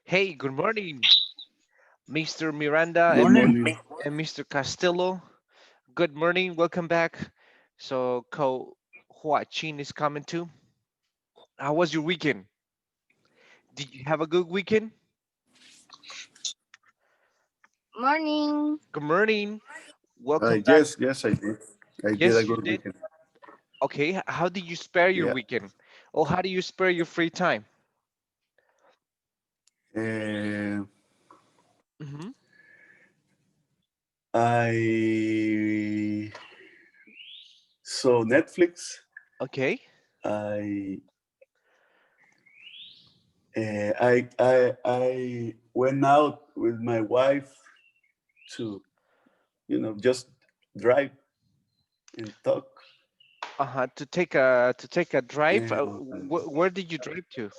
Hey, good morning, Mr. Miranda Good morning. and Mr. Castillo. Good morning, welcome back. So, Ko Huachin is coming too. How was your weekend? Did you have a good weekend? Morning. Good morning, welcome back. Yes, I did. I did a Yes, you good did. weekend. Okay, how did you spare your Yeah. weekend? Or how do you spare your free time? Uh, Hmm. I saw Netflix. Okay. I I went out with my wife to just drive and talk. Uh-huh. To take a drive. And Where did you drive to?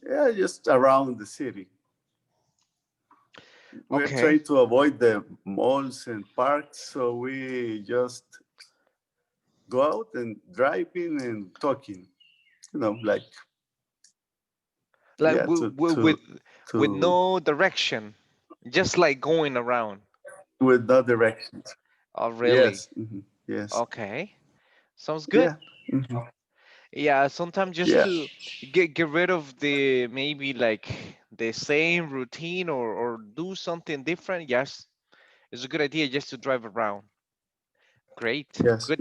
yeah, just around the city. We're Okay. trying to avoid the malls and parks, so we just go out and driving and talking. Like Like yeah, w to w to with to no direction, just like going around. with the directions. Oh, really? Yes, yes, Okay. Sounds good. yeah, mhm, Yeah, sometimes just yeah, to get rid of the maybe like the same routine or do something different. Yes, it's a good idea just to drive around. Great. yes. Good.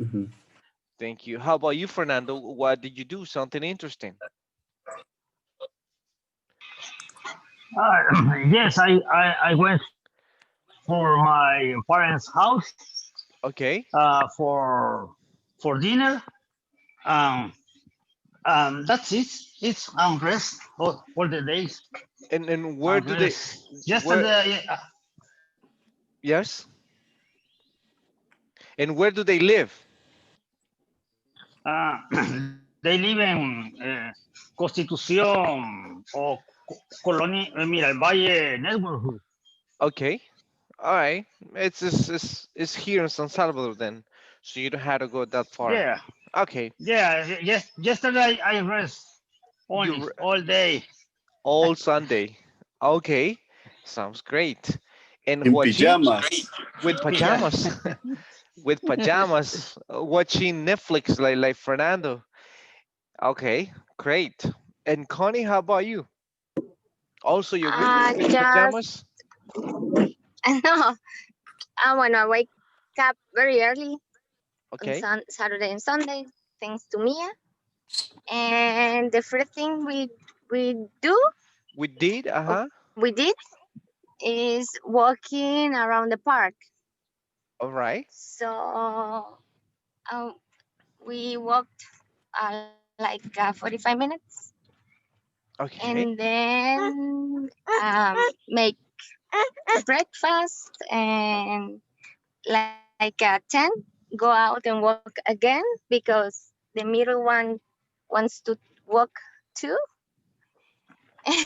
Thank you. How about you, Fernando? What did you do? Something interesting? Yes, I went for my parents' house Okay. for dinner. Um, that's it. It's rest all the days. And where do they Rest. where Yesterday, yes, and where do they live? uh, they live in Constitución or Colonia, mira, el Valle neighborhood. Okay. All right. It's here in San Salvador then, so you don't have to go that far. Yeah, Okay. yeah. Yes, yesterday I rest only You all day. all Sunday. Okay. Sounds great. And In Joaquin pajamas. with Yeah. pajamas, with pajamas, watching Netflix like Fernando. Okay, great. And Connie, how about you? Also your weekend with Just pajamas? no. When I wake up very early on Okay. Saturday and Sunday, thanks to Mia. And the first thing we do We did, or uh-huh. we did is walking around the park. All right. So um, we walked like 45 minutes, Okay. and then make breakfast and like at 10 go out and walk again because the middle one wants to walk too.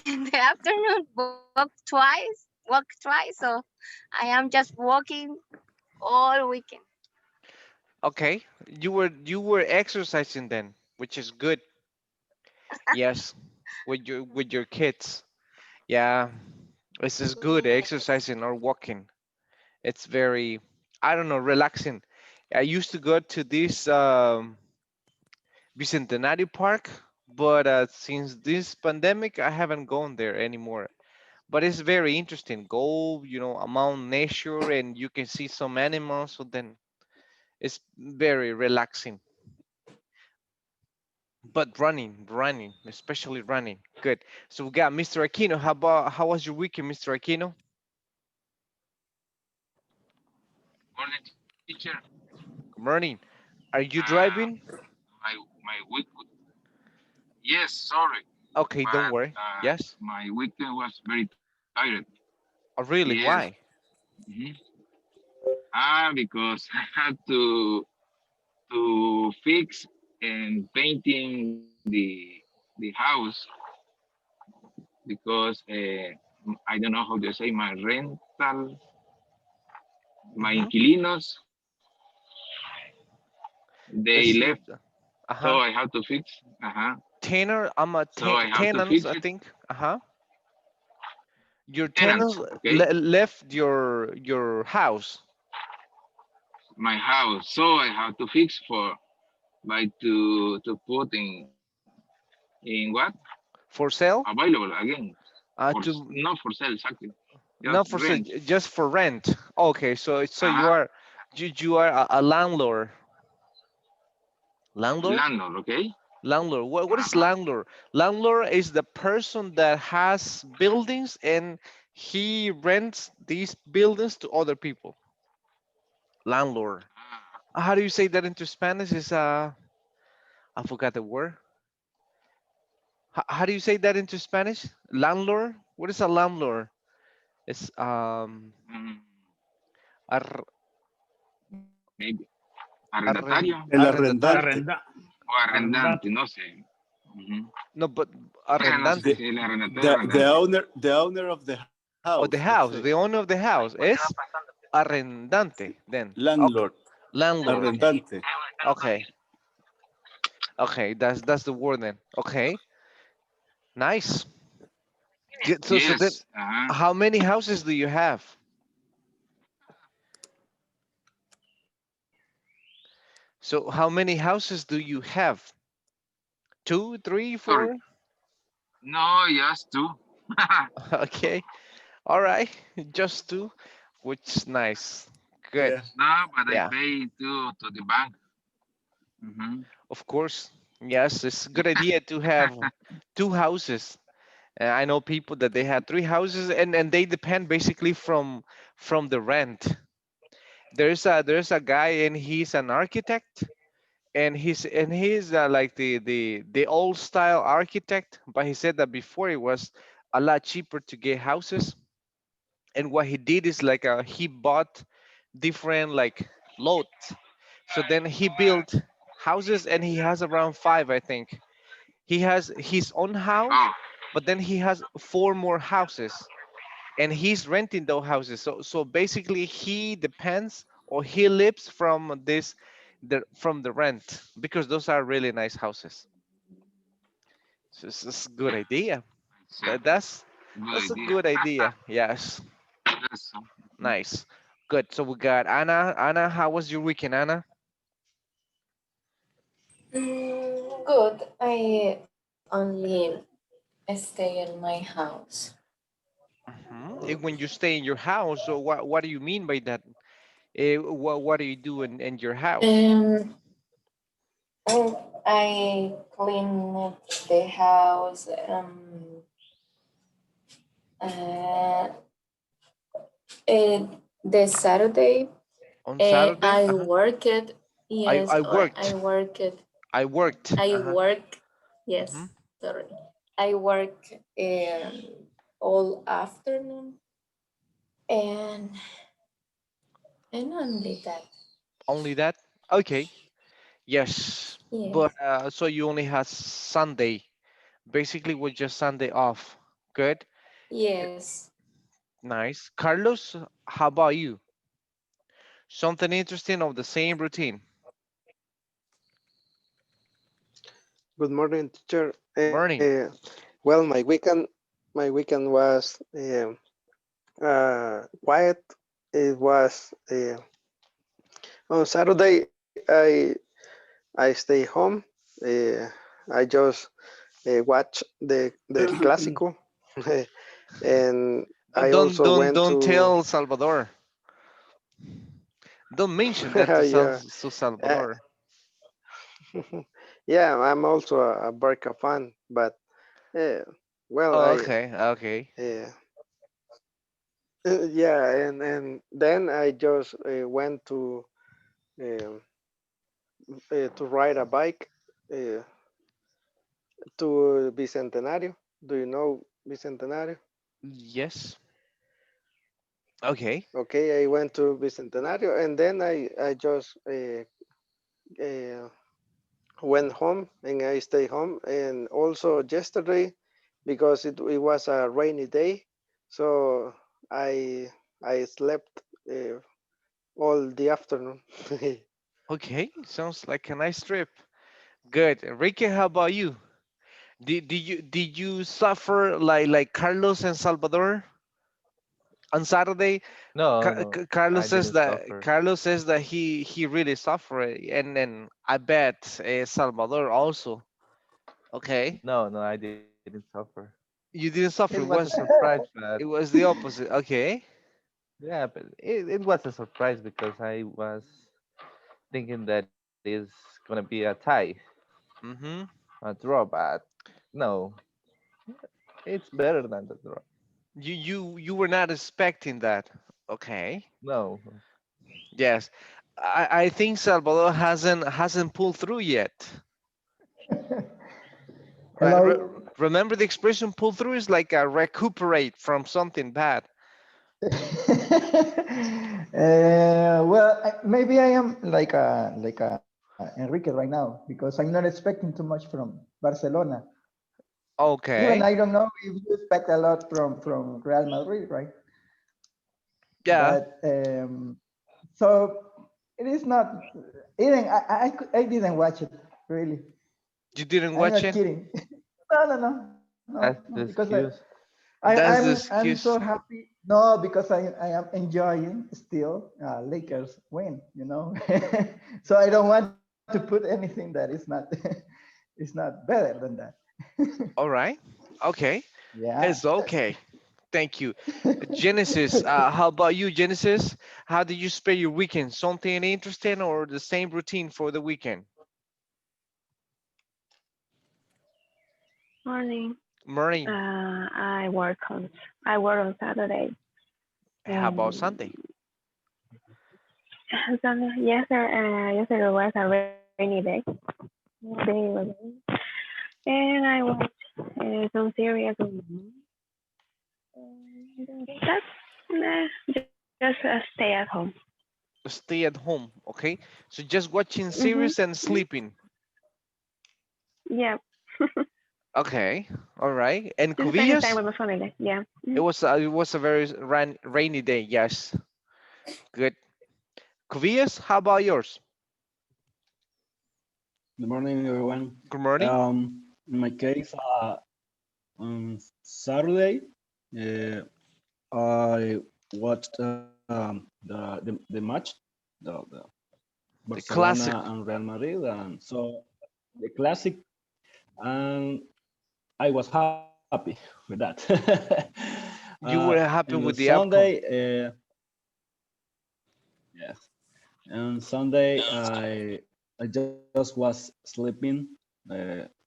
In the afternoon walk twice, so I am just walking all weekend. Okay. You were exercising then, which is good. Yes. With your kids. Yeah. This is good exercising or walking. It's very, I don't know, relaxing. I used to go to this Bicentenario Park, but since this pandemic, I haven't gone there anymore. But it's very interesting. Go, among nature, and you can see some animals. So then it's very relaxing. But running, especially running, good. So we got Mr. Aquino. How was your weekend, Mr. Aquino? Morning, teacher. Good morning. Are you Uh, driving? my week. Yes, sorry, Okay, but don't worry. Yes. my weekend was very tired. Oh, Yes. really? Why? hmm because I had to fix and painting the house. because I don't know how to say my Mm-hmm. inquilinos, they It's left, so uh-huh. I have to fix. Uh-huh. Tenor, I'm a So I have to tenants, fix I it. think. Uh-huh. Your Tenants, tenants okay, left your house my house. So I have to fix for by to put in what for sale. available again for To not for sale exactly, just not for sale, rent. just for rent. Okay, so you Uh-huh. are you are a landlord. Landlord? Landlord, okay. Landlord. What is Uh-huh. landlord? Landlord is the person that has buildings and he rents these buildings to other people. Landlord. Ah, How do you say that into Spanish? Is I forgot the word. How do you say that into Spanish? Landlord? What is a landlord? It's mm, ar, maybe arrendatario El arrendatario. arrendante. Arrenda, o arrendante, arrendante. no sé. Ujú. No, but No sé The, arrendante. si el arrendatario o the arrendante. owner of the house, Or let's the say. house, the owner of the house is arrendante. Then okay, Landlord. landlord. Arrendante. Okay, okay, that's the word then. Okay, nice. Good. So then, Yes. Uh-huh. how many houses do you have? So how many houses do you have? Two, three, Sorry. four? No, just two. Okay, all right, just two, which is nice. Good. Yeah. No, but I Yeah, pay to the bank. Hmm. of course. Yes, it's a good idea to have two houses. I know people that they have three houses and they depend basically from the rent. There's a guy and he's an architect and he's like the old style architect, but he said that before it was a lot cheaper to get houses. And what he did is like he bought different like lots. So then he built houses and he has around five, I think. He has his own house, Oh, but then he has four more houses and he's renting those houses. So basically he depends or he lives from from the rent because those are really nice houses. So it's a good idea. I see. Good That's a idea. good idea. Yes. That's so. Mhm. Nice. Good. So we got Anna. Anna, how was your weekend, Anna? Good. I only stay in my house. And when you stay in your house, so what do you mean by that? What do you do in your house? Um, I clean the house. Uh, the Saturday, On Saturday? I Uh-huh. work it. Yes, I I worked. work it. I worked. I Uh-huh. work. Hmm. Yes, sorry. I work all afternoon, and only that. Only that? Okay. Yes. But Yes, so you only have Sunday. Basically with just Sunday off. Good. yes. Nice. Carlos, how about you? Something interesting of the same routine. Good morning, teacher. Morning. Well, my weekend was quiet. It was on Saturday. I stay home. Uh, I just watch the clásico, and I Don't also don't went don't to tell Salvador. Don't mention that to yeah. Uh, Salvador. yeah, I'm also a Barca fan, but uh, well, Oh, I okay, okay. uh, yeah, and then I just went um, to ride a bike uh, to Bicentenario. Do you know Bicentenario? Yes. Okay. Okay, I went to Bicentenario, and then I just uh, went home and I stay home. And also yesterday because it was a rainy day, so I I slept all the afternoon. Okay, sounds like a nice trip. Good. Enrique, how about you? Did you suffer like Carlos and Salvador on Saturday? No, no, Carlos I says didn't that suffer. he really suffered, and then I bet Salvador also. Okay, No, no, I didn't suffer. you didn't It suffer. was a surprise, but It was the opposite. Okay. yeah, but it was a surprise because I was thinking that is gonna be a tie, Mm-hmm. a draw, but no, it's better than the draw. You were not expecting that. Okay. No, Yes. I think Salvador hasn't pulled through yet. Right. Hello. Remember the expression pull through is like a recuperate from something bad. Well, maybe I am like a Enrique right now because I'm not expecting too much from Barcelona. Even I Okay. don't know if you expect a lot from Real Madrid, right? Yeah. But so it is not. Even I didn't watch it really. You didn't I'm watch not it? kidding. No, that's because the excuse. That's the I'm so excuse. happy. No, because I am enjoying still Lakers win, you know. So I don't want to put anything that is not is not better than that. All right. Okay. Yeah. It's okay. Thank you. Genesis, how about you, Genesis? How did you spend your weekend? Something interesting or the same routine for the weekend? Morning. Morning. I work on Saturday. How about Um, Sunday? Sunday, yesterday was a rainy day. Day was rainy. And I watched some series on my own. And that's just stay at home. Stay at home, okay? So just watching Mhm. series and Mhm. sleeping. Yeah. Okay, all right. And Just spending time Cubillas? with my family. Yeah. It Mhm. was a very rainy day. Yes, good. Cubillas, how about yours? Good morning, everyone. Good morning. In my case, on Saturday, uh, I watched the match, the The classic. Barcelona and Real Madrid, and so the classic, and I was happy with that. You were And happy on with the outcome. Sunday, yes, on Sunday, I just was sleeping,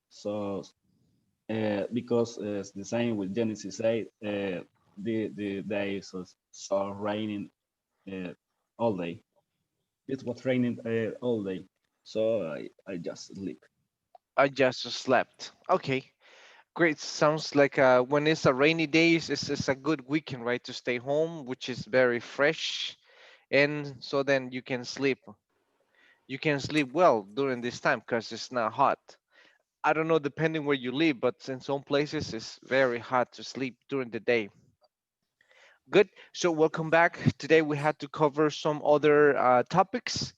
so because the same with Genesis said, the day so raining all day. It was raining all day, so I just sleep. I just slept. Okay, great. Sounds like when it's a rainy day, it's a good weekend, right? To stay home, which is very fresh, and so then you can sleep. You can sleep well during this time because it's not hot. I don't know, depending where you live, but in some places it's very hard to sleep during the day. Good. So welcome back. Today we had to cover some other topics,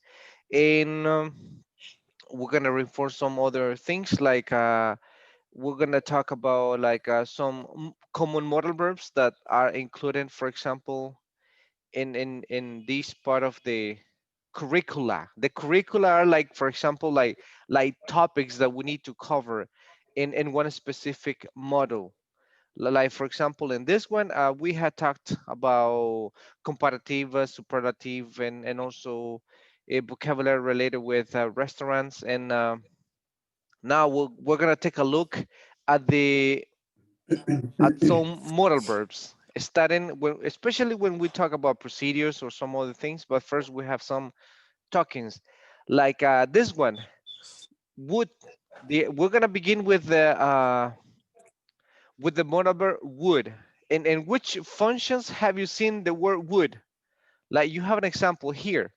and we're gonna reinforce some other things like we're gonna talk about like some common modal verbs that are included, for example, in this part of the curricula. The curricula are like, for example, like topics that we need to cover in one specific model. Like for example, in this one, we had talked about comparative, superlative, and also a vocabulary related with restaurants. And now we're gonna take a look at the at some modal verbs, starting when, especially when we talk about procedures or some other things. But first, we have some talkings, like this one. Would we're gonna begin with the modal verb would. And which functions have you seen the word would? Like you have an example here.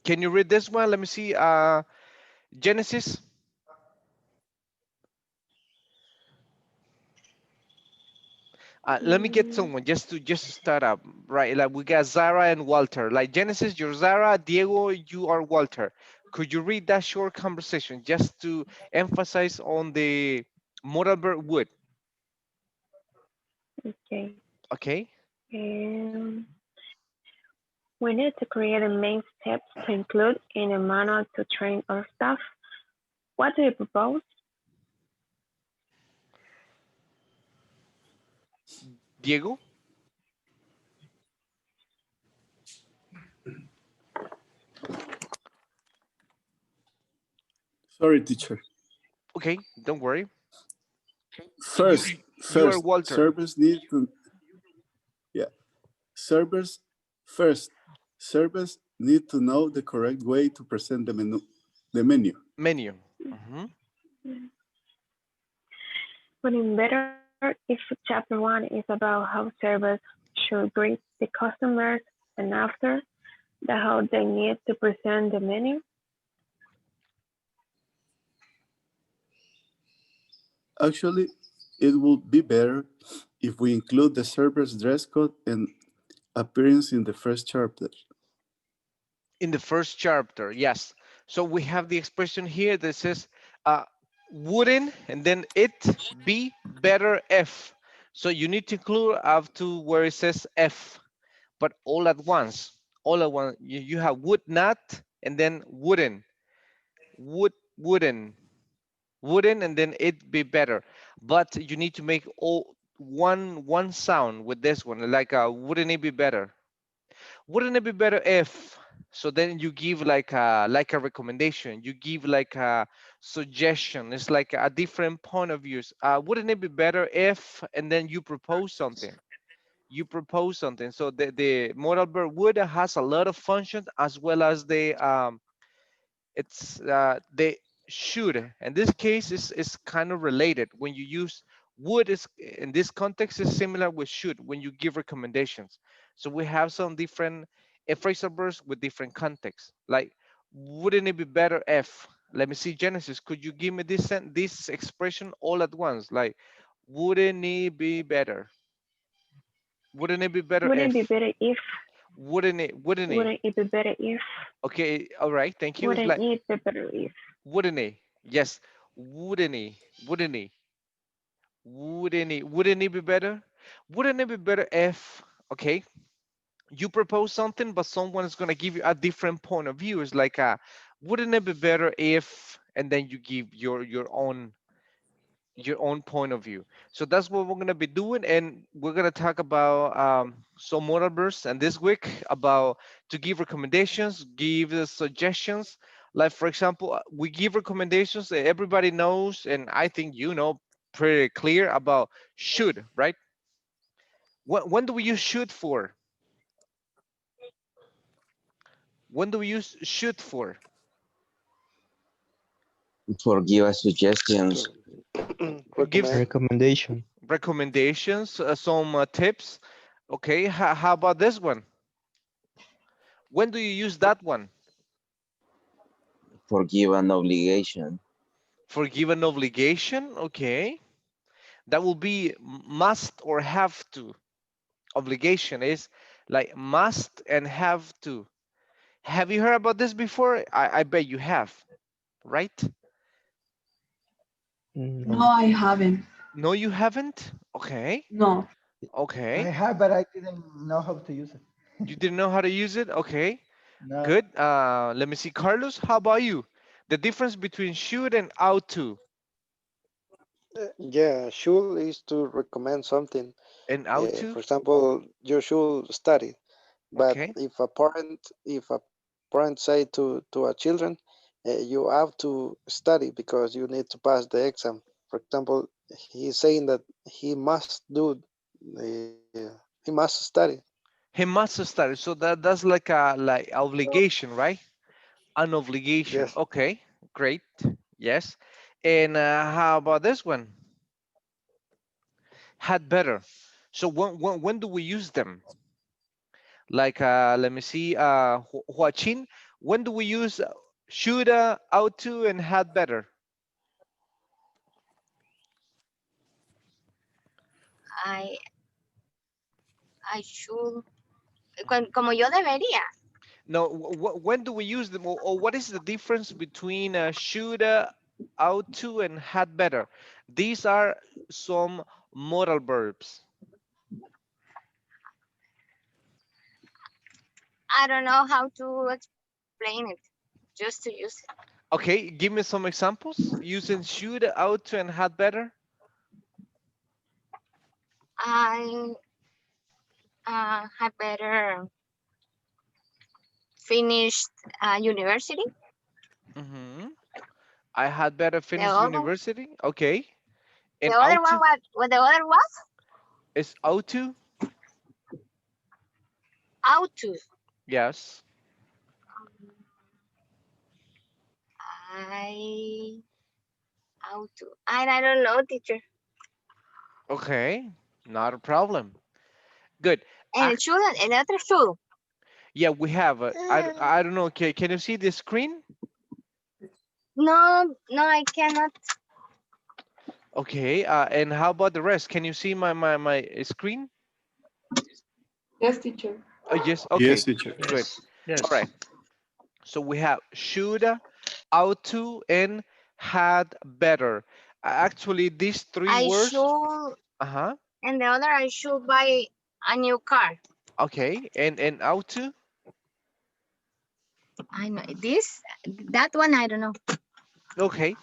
Can you read this one? Let me see. Genesis. Let me get Mm, someone just to start up, right? Like we got Zara and Walter. Like Genesis, you're Zara. Diego, you are Walter. Could you read that short conversation just to emphasize on the moral verb would? okay. Okay. Um, we need to create the main steps to include in a manual to train our staff. What do you propose? Diego. Sorry, teacher. Okay, don't worry. You First, you are first, Walter. servers need to, yeah, servers, first, servers need to know the correct way to present the menu. Menu. Hmm. But in better if chapter one is about how servers should greet the customers and after the how they need to present the menu. Actually, it would be better if we include the server's dress code and appearance in the first chapter. In the first chapter, yes. So we have the expression here that says, wouldn't, and then it be better if. So you need to include up to where it says if, but all at once. All at once. You have would not, and then wouldn't. Wouldn't. Wouldn't, and then it be better. But you need to make all one sound with this one, like wouldn't it be better? Wouldn't it be better if? So then you give like a recommendation, you give like a suggestion. It's like a different point of views. Wouldn't it be better if? And then you propose something. You propose something. So the modal verb would has a lot of functions as well as they should. In this case is kind of related. When you use would is in this context is similar with should when you give recommendations. So we have some different phrasal verbs with different contexts. Like, wouldn't it be better if? Let me see, Genesis. Could you give me this expression all at once? Like, wouldn't it be better? Wouldn't it be better Wouldn't it be if? better if? Wouldn't it? Wouldn't it? Wouldn't it be better if? Okay, all right. Thank you. It's Wouldn't like, it be better if? wouldn't it? Yes, wouldn't it? Wouldn't it? Wouldn't it? Wouldn't it be better? Wouldn't it be better if, okay, you propose something, but someone is gonna give you a different point of view. It's like, wouldn't it be better if, and then you give your own point of view. So that's what we're going to be doing, and we're going to talk about some more verbs and this week about to give recommendations, give suggestions. Like for example, we give recommendations that everybody knows, and I think you know pretty clear about should, right? When do we use should for? When do we use should for? For give us suggestions. Gives Recommend. Recommendation. recommendations, some tips. Okay, how about this one? When do you use that one? For give an obligation. Forgive an obligation, okay. That will be must or have to. Obligation is like must and have to. Have you heard about this before? I bet you have, right? No. No, I haven't. No, you haven't? Okay, No. I okay. have, but I didn't know how to use it. You didn't know how to use it? Okay, No. good. Let me see, Carlos, how about you? The difference between should and ought to Yeah, should is to recommend something. and ought For to? example, you should study. But Okay. if a parent say to a children, you have to study because you need to pass the exam. For example, he's saying that he must do, he must study. He must study. So that's like a like obligation, right? An obligation. Yes. Okay, great. Yes. And how about this one? Had better. So when do we use them? Like let me see, Huachin, when do we use shoulda, ought to, and had better? I I should, como yo debería. No, when do we use them, or what is the difference between should, ought to, and had better? These are some modal verbs. I don't know how to explain it. Just to use it. Okay, give me some examples using should, ought to, and had better. I had better finished university. Hmm. I had better The finish other, university. Okay, the and other ought one, to what the other was? is ought to. How to. Yes. I how to. I don't know, teacher. Okay, not a problem. Good. And it Act. should and other should. Yeah, we have. I don't know. Can you see the screen? No, no, I cannot. Okay. And how about the rest? Can you see my screen? Yes, teacher. Oh, yes. Yes, Okay. teacher. Good. Yes. All Yes. right. So we have should, ought to, and had better. Actually, these three I words. should Uh-huh. and the other I should buy a new car. Okay. And ought to. I know this that one I don't know. Okay.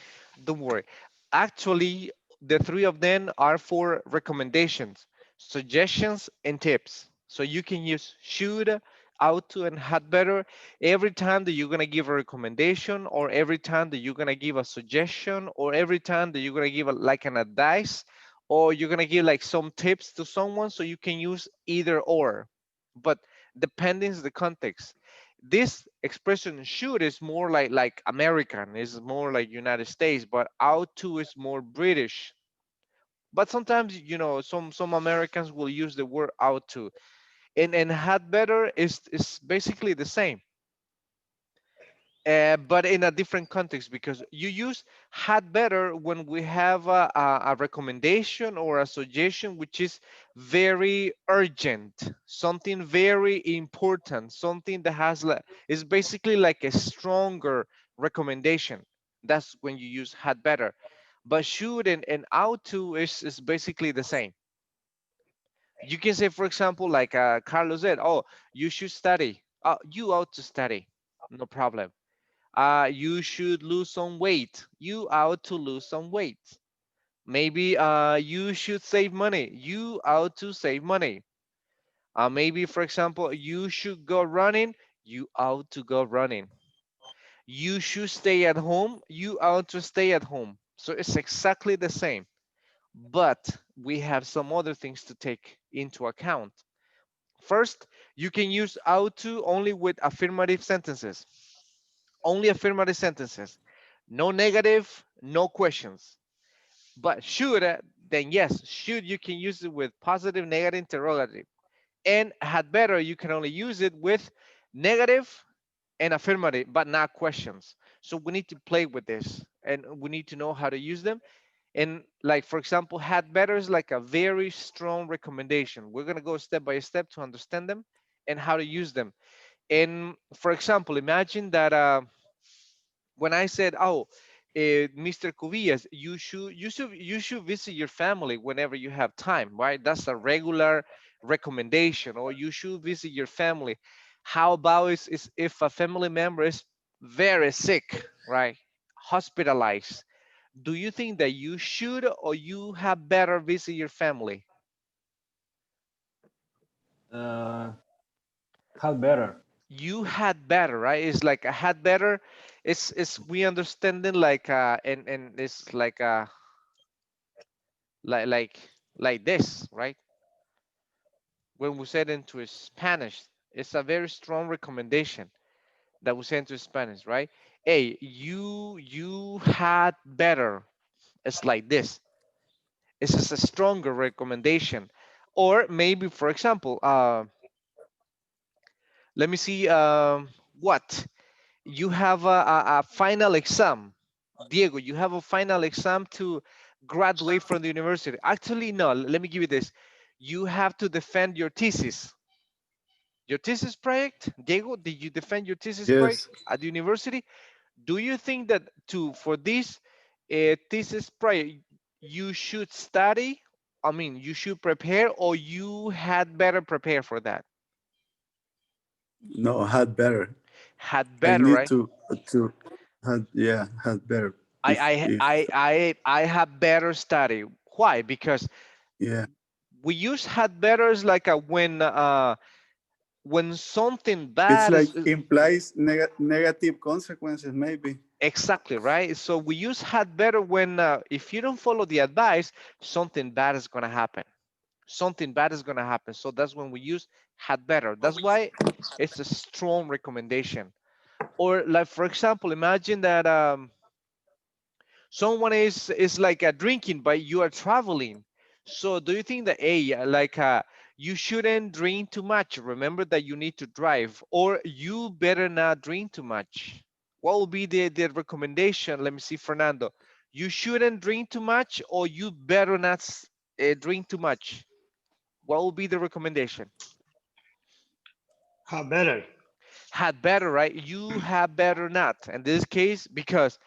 Don't worry. Actually, the three of them are for recommendations, suggestions, and tips. So you can use should, ought to, and had better every time that you're gonna give a recommendation, or every time that you're gonna give a suggestion, or every time that you're gonna give like an advice, or you're gonna give like some tips to someone. So you can use either or, but depending the context. This expression should is more like American, is more like United States, but ought to is more British. But sometimes, some Americans will use the word ought to, and had better is basically the same, but in a different context, because you use had better when we have a recommendation or a suggestion which is very urgent, something very important, something that has is basically like a stronger recommendation. That's when you use had better. But should and ought to is basically the same. You can say, for example, like Carlos said, oh, you should study, you ought to study, no problem. You should lose some weight. You ought to lose some weight. Maybe you should save money. You ought to save money. Maybe, for example, you should go running. You ought to go running. You should stay at home. You ought to stay at home. So it's exactly the same. But we have some other things to take into account. First, you can use ought to only with affirmative sentences. Only affirmative sentences. No negative, no questions. But should, then yes, should you can use it with positive, negative, interrogative. And had better, you can only use it with negative and affirmative, but not questions. So we need to play with this and we need to know how to use them. And like, for example, had better is like a very strong recommendation. We're going to go step by step to understand them and how to use them. And for example, imagine that when I said, "Oh, Mr. Cubillas, you should visit your family whenever you have time," right? That's a regular recommendation, or you should visit your family. How about is if a family member is very sick, right? Hospitalized. Do you think that you should or you have better visit your family? Uh, had better. You had better, right? It's like a had better. It's we understanding like and it's like like like this, right? When we said into Spanish, it's a very strong recommendation that we say into Spanish, right? Hey, you had better. It's like this. It's just a stronger recommendation. Or maybe, for example, let me see. What you have a final exam, Diego. You have a final exam to graduate from the university. Actually, no. Let me give you this. you have to defend your thesis project. Diego, did you defend your thesis project Yes. at the university? Do you think that to for this thesis project you should study? I mean, you should prepare, or you had better prepare for that? No, had better. Had I better, need right? to had yeah, had better. I I If I I I have better study. Why? Because yeah, we use had better as like a when something it's bad like is implies negative consequences maybe. exactly right. So we use had better when if you don't follow the advice, something bad is gonna happen. Something bad is gonna happen. So that's when we use had better. That's why it's a strong recommendation. Or like for example, imagine that someone is like drinking, but you are traveling. So do you think that like you shouldn't drink too much? Remember that you need to drive, or you better not drink too much. What will be the recommendation? Let me see, Fernando. You shouldn't drink too much, or you better not drink too much. What will be the recommendation? How better? Had better, right? You have better not. In this case, because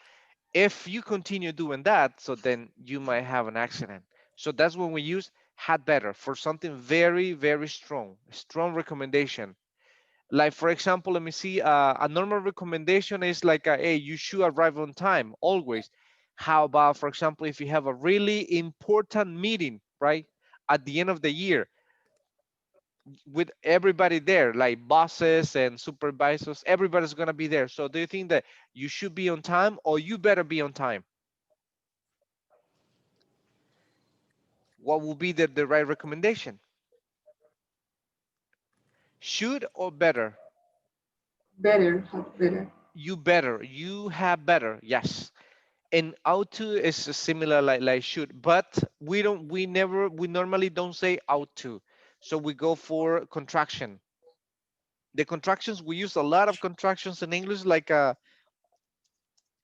if you continue doing that, so then you might have an accident. So that's when we use had better for something very, very strong, strong recommendation. Like for example, let me see, a normal recommendation is like, hey, you should arrive on time always. How about, for example, if you have a really important meeting, right? At the end of the year, with everybody there, like bosses and supervisors, everybody's gonna be there. So do you think that you should be on time, or you better be on time? What will be the right recommendation? Should or better? Better, have better. You better. You have better. Yes. And ought to is similar like should, but we normally don't say ought to. So we go for contraction. The contractions, we use a lot of contractions in English, like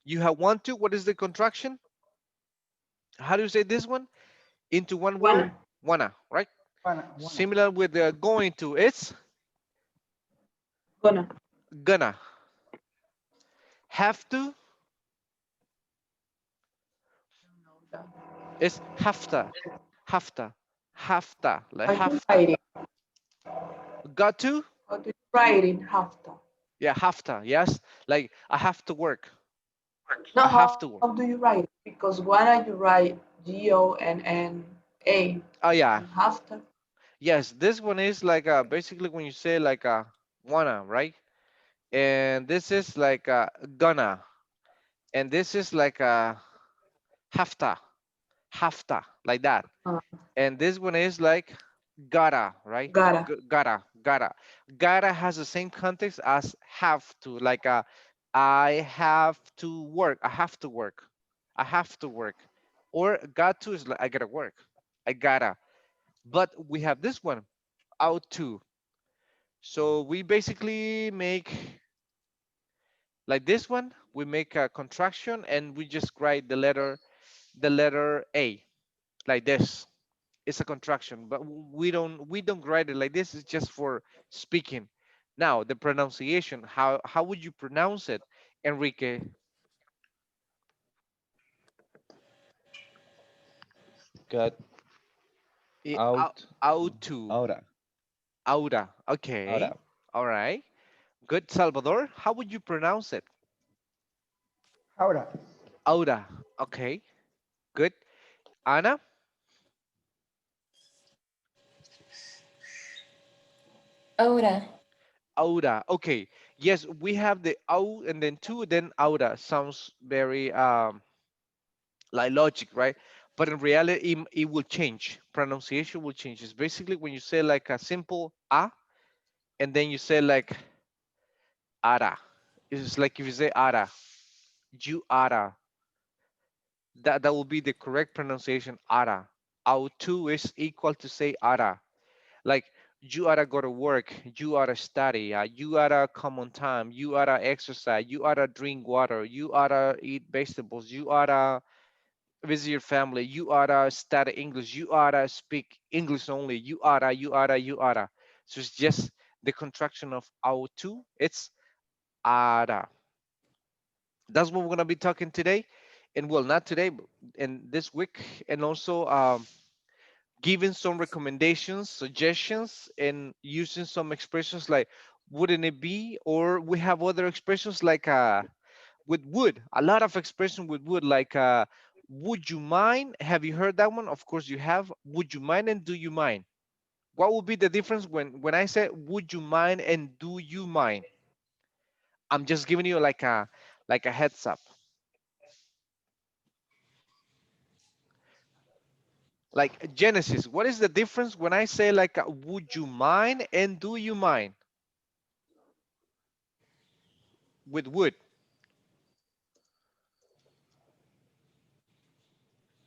you have want to. What is the contraction? How do you say this one? Into one word? Wanna, Wanna, right? Wanna. Similar with the going to, it's gonna. gonna. Have to Know that. is have to, like How do you have to. write it? Got to, How do you write it? Have to. yeah, have to, yes, like I have to work, No, I have how to work. do you write it? Because wanna you write Gonna, Oh yeah, and have to. yes, this one is like basically when you say like wanna, right? And this is like gonna, and this is like have to, like that. Uh, And this one is like gotta, right? gotta. Gotta has the same context as have to, like I have to work, I have to work. Or got to is like I gotta work, I gotta. But we have this one, out to. So we basically make like this one, we make a contraction and we just write the letter A like this. It's a contraction, but we don't write it like this. It's just for speaking. Now the pronunciation, how would you pronounce it, Enrique? Got Out, out. out to, Ahora. aura. Okay, Ahora. all right, good. Salvador, how would you pronounce it? Ahora. Aura. Okay, good. Anna, Ahora. aura. Okay, yes, we have the au and then two, then aura. Sounds very like logic, right? But in reality, it will change. Pronunciation will change. It's basically when you say like a simple a, and then you say like ara. It's like if you say ara, you ara. That will be the correct pronunciation, ara. Autu is equal to say ara. Like you oughta go to work, you oughta study, you oughta come on time, you oughta exercise, you oughta drink water, you oughta eat vegetables, you oughta visit your family. You oughta study English. You oughta speak English only. You oughta, you oughta, you oughta. So it's just the contraction of ought. It's oughta. That's what we're gonna be talking today, and well, not today, but in this week, and also giving some recommendations, suggestions, and using some expressions like "wouldn't it be?" or we have other expressions like with would. A lot of expression with would, like "would you mind?" Have you heard that one? Of course you have. Would you mind and do you mind? What would be the difference when I say "would you mind" and "do you mind"? I'm just giving you like a heads up. Like Genesis, what is the difference when I say like would you mind and do you mind with would?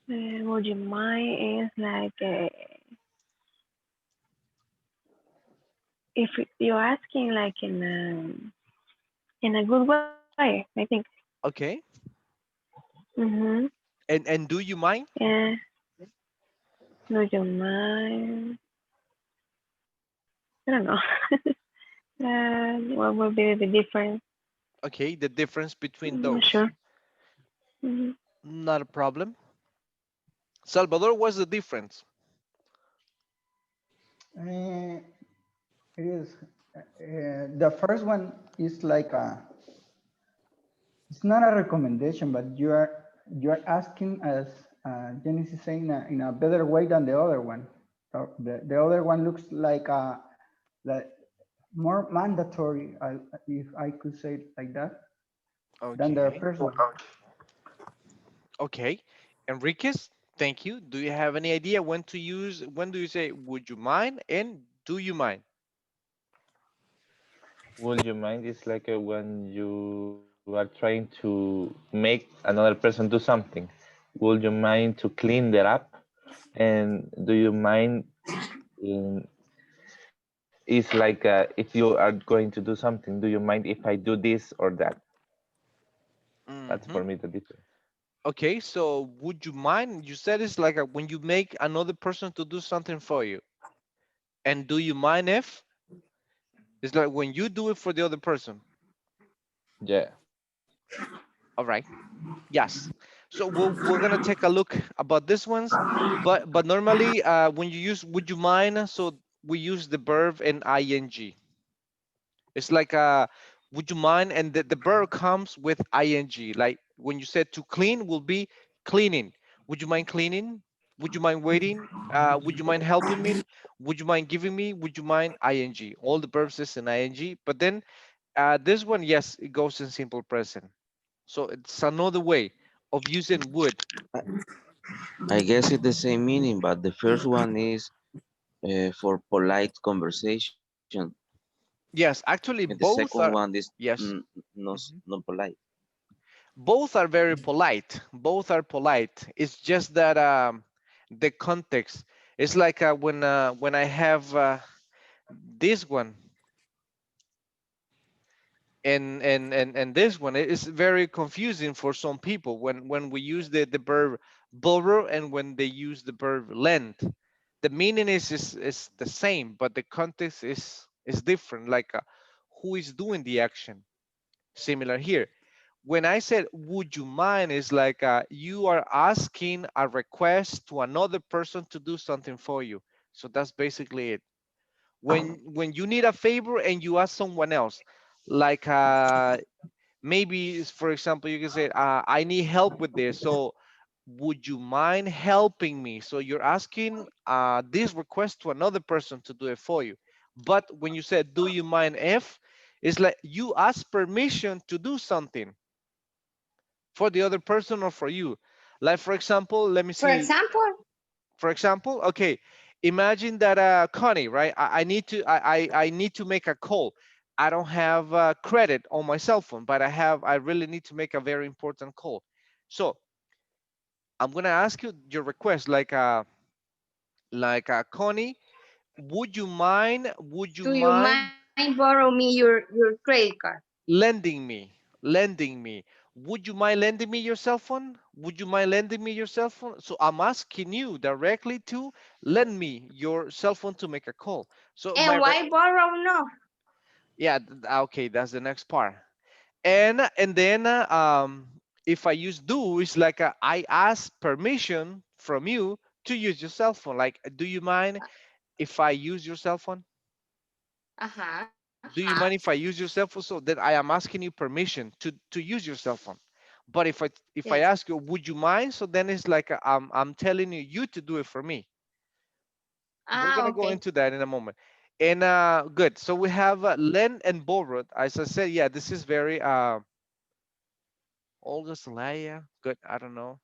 Would you mind is like if you're asking like in a good way, I think. Okay. Mm-hmm. And do you mind? Yeah. Would you mind? I don't know. What would be the difference? Okay, the difference between I'm not those. sure. Mm-hmm. Not a problem. Salvador, what's the difference? Uh, it is the first one is like a, it's not a recommendation, but you are asking, as Janice is saying, in a better way than the other one. So the other one looks like more mandatory, if I could say it like that, than the Okay. first one. Okay. Enriquez, thank you. Do you have any idea when do you say would you mind and do you mind? Would you mind? It's like when you are trying to make another person do something. Would you mind to clean that up? And do you mind in is like if you are going to do something, do you mind if I do this or that? That's for Hmm. me the difference. Okay, so would you mind? You said it's like when you make another person to do something for you. And do you mind if? It's like when you do it for the other person. Yeah. All right. Yes. So we're gonna take a look about this ones, but normally when you use would you mind, so we use the verb in ing. It's like would you mind, and the verb comes with ing. Like when you said to clean will be cleaning. Would you mind cleaning? Would you mind waiting? Would you mind helping me? Would you mind giving me? Would you mind ing? All the verbs is in ing, but then this one, yes, it goes in simple present. So it's another way of using would. I, I guess it's the same meaning, but the first one is for polite conversation, Yes, and the actually second both one are. is Yes. Mhm. not polite. Both are very polite. Both are polite. It's just that the context. It's like when I have this one and this one. It is very confusing for some people when we use the verb borrow and when they use the verb lend. The meaning is the same, but the context is different. Like who is doing the action? Similar here. When I said, would you mind, is like you are asking a request to another person to do something for you. So that's basically it. When you need a favor and you ask someone else, like maybe, for example, you can say, I need help with this. So would you mind helping me? So you're asking this request to another person to do it for you. But when you said, do you mind if, it's like you ask permission to do something for the other person or for you. Like for example, let me For see. example, For example, okay, imagine that Connie, right? I need to make a call. I don't have credit on my cell phone, but I really need to make a very important call. So I'm gonna ask you your request, like Connie, would you do you mind mind borrow me your credit card? lending me Would you mind lending me your cell phone? Would you mind lending me your cell phone? So I'm asking you directly to lend me your cell phone to make a call. So my And why borrow? No. yeah, okay, that's the next part. And then if I use do, it's like I ask permission from you to use your cell phone. Like, do you mind if I use your cell phone? Uh-huh. Do you mind if I use your cell phone? So then I am asking you permission to use your cell phone. But if I Yes. ask you, would you mind? So then it's like I'm telling you to do it for me. We're Ah, gonna go okay. into that in a moment. And good. So we have lend and borrowed. As I said, yeah, this is very Olga Salaya. Good. I don't know.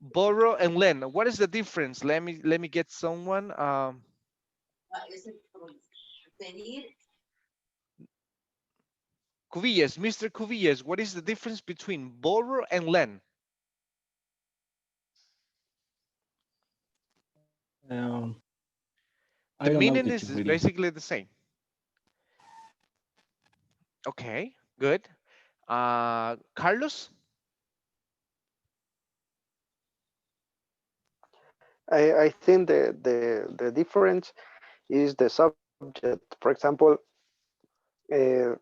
Borrow and lend. What is the difference? Let me get someone. Cuvillas, Mr. Cuvillas, what is the difference between borrow and lend? Um, The I don't know, meaning teacher, is really. basically the same. Okay, good. Carlos, I think the difference is the subject. For example, uh,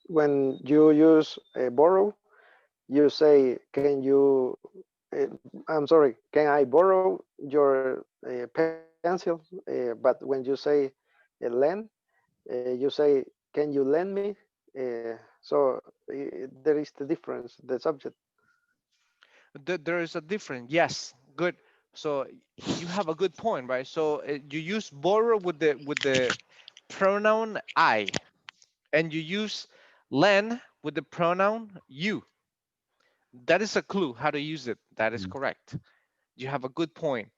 when you use borrow, you say, "Can you?" I'm sorry. Can I borrow your pencil? But when you say lend, you say, "Can you lend me?" So there is the difference. The subject. there is a difference. Yes, good. So you have a good point, right? So you use borrow with the pronoun I, and you use lend with the pronoun you. That is a clue how to use it. That is Mm. correct. You have a good point.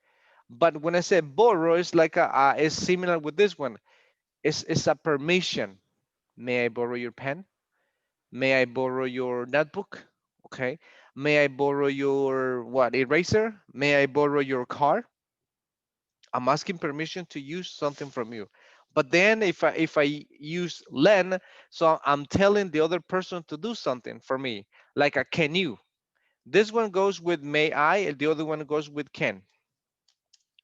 But when I say borrow, it's like it's similar with this one. It's a permission. May I borrow your pen? May I borrow your notebook? Okay. May I borrow your what eraser? May I borrow your car? I'm asking permission to use something from you. But then if I use lend, so I'm telling the other person to do something for me, like a can you. This one goes with may I, and the other one goes with can.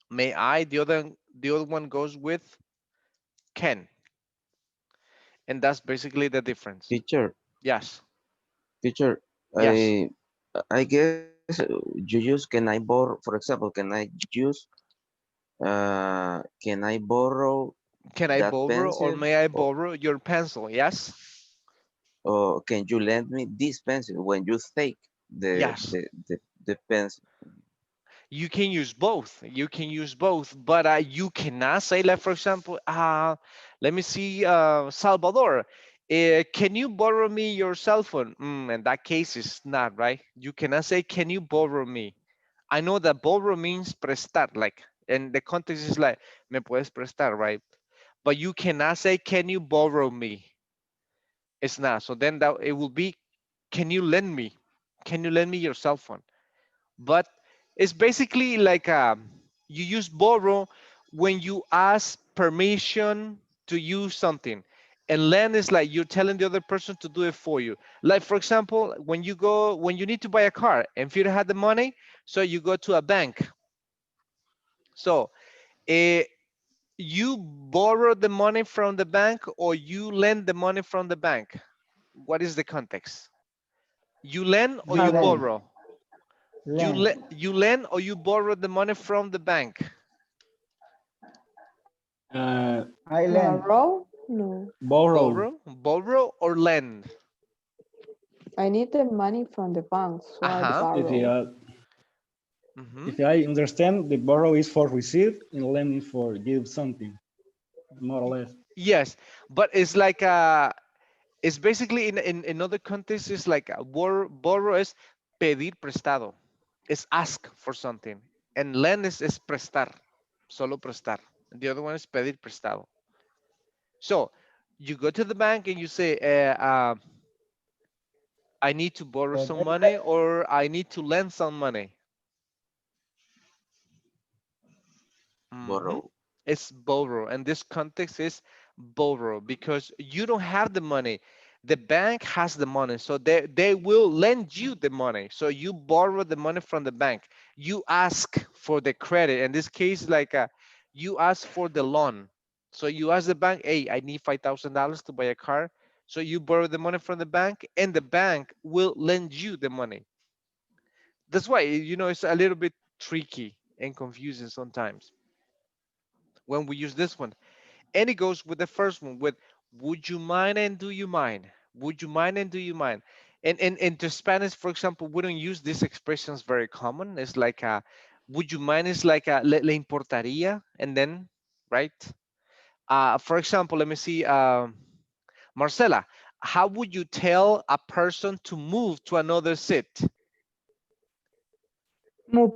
May I, the other one goes with can. And that's basically the difference. Teacher, Yes. teacher, Yes. I guess you use can I borrow, for example, can I use can I borrow Can I that borrow or pencil, may I borrow your pencil? Yes. or can you lend me this pencil when you take the Yes. the the, the pencil? You can use both. You can use both, but you cannot say, like, for example, let me see, Salvador, can you borrow me your cell phone? In that case, it's not, right? You cannot say, can you borrow me? I know that borrow means prestar, like, and the context is like, me puedes prestar, right? But you cannot say, can you borrow me? It's not. So then that it will be, can you lend me? Can you lend me your cell phone? But it's basically like you use borrow when you ask permission to use something, and lend is like you're telling the other person to do it for you. Like, for example, when you need to buy a car and if you don't have the money, so you go to a bank. So uh, you borrow the money from the bank or you lend the money from the bank. What is the context? You lend or I you lend, borrow? lend. You lend or you borrow the money from the bank? Uh, I lend. Borrow? No. borrow. Borrow or lend? I need the money from the bank, so I Uh-huh. If borrow. Hmm. if I understand, the borrow is for receive and lend is for give something, more or less. Yes, but it's like it's basically in other contexts it's like borrow is pedir prestado. It's ask for something. And lend is prestar. Solo prestar. The other one is pedir prestado. So you go to the bank and you say, I need to borrow some money or I need to lend some money. Hmm. Borrow. It's borrow, and this context is borrow because you don't have the money. The bank has the money, so they will lend you the money. So you borrow the money from the bank. You ask for the credit. In this case, like you ask for the loan. So you ask the bank, hey, I need $5,000 to buy a car. So you borrow the money from the bank, and the bank will lend you the money. That's why it's a little bit tricky and confusing sometimes when we use this one. And it goes with the first one with would you mind and do you mind? Would you mind and do you mind? And into Spanish, for example, we don't use these expressions very common. It's like would you mind is like le importaría, and then, right? For example, let me see, Marcela, how would you tell a person to move to another seat? Move,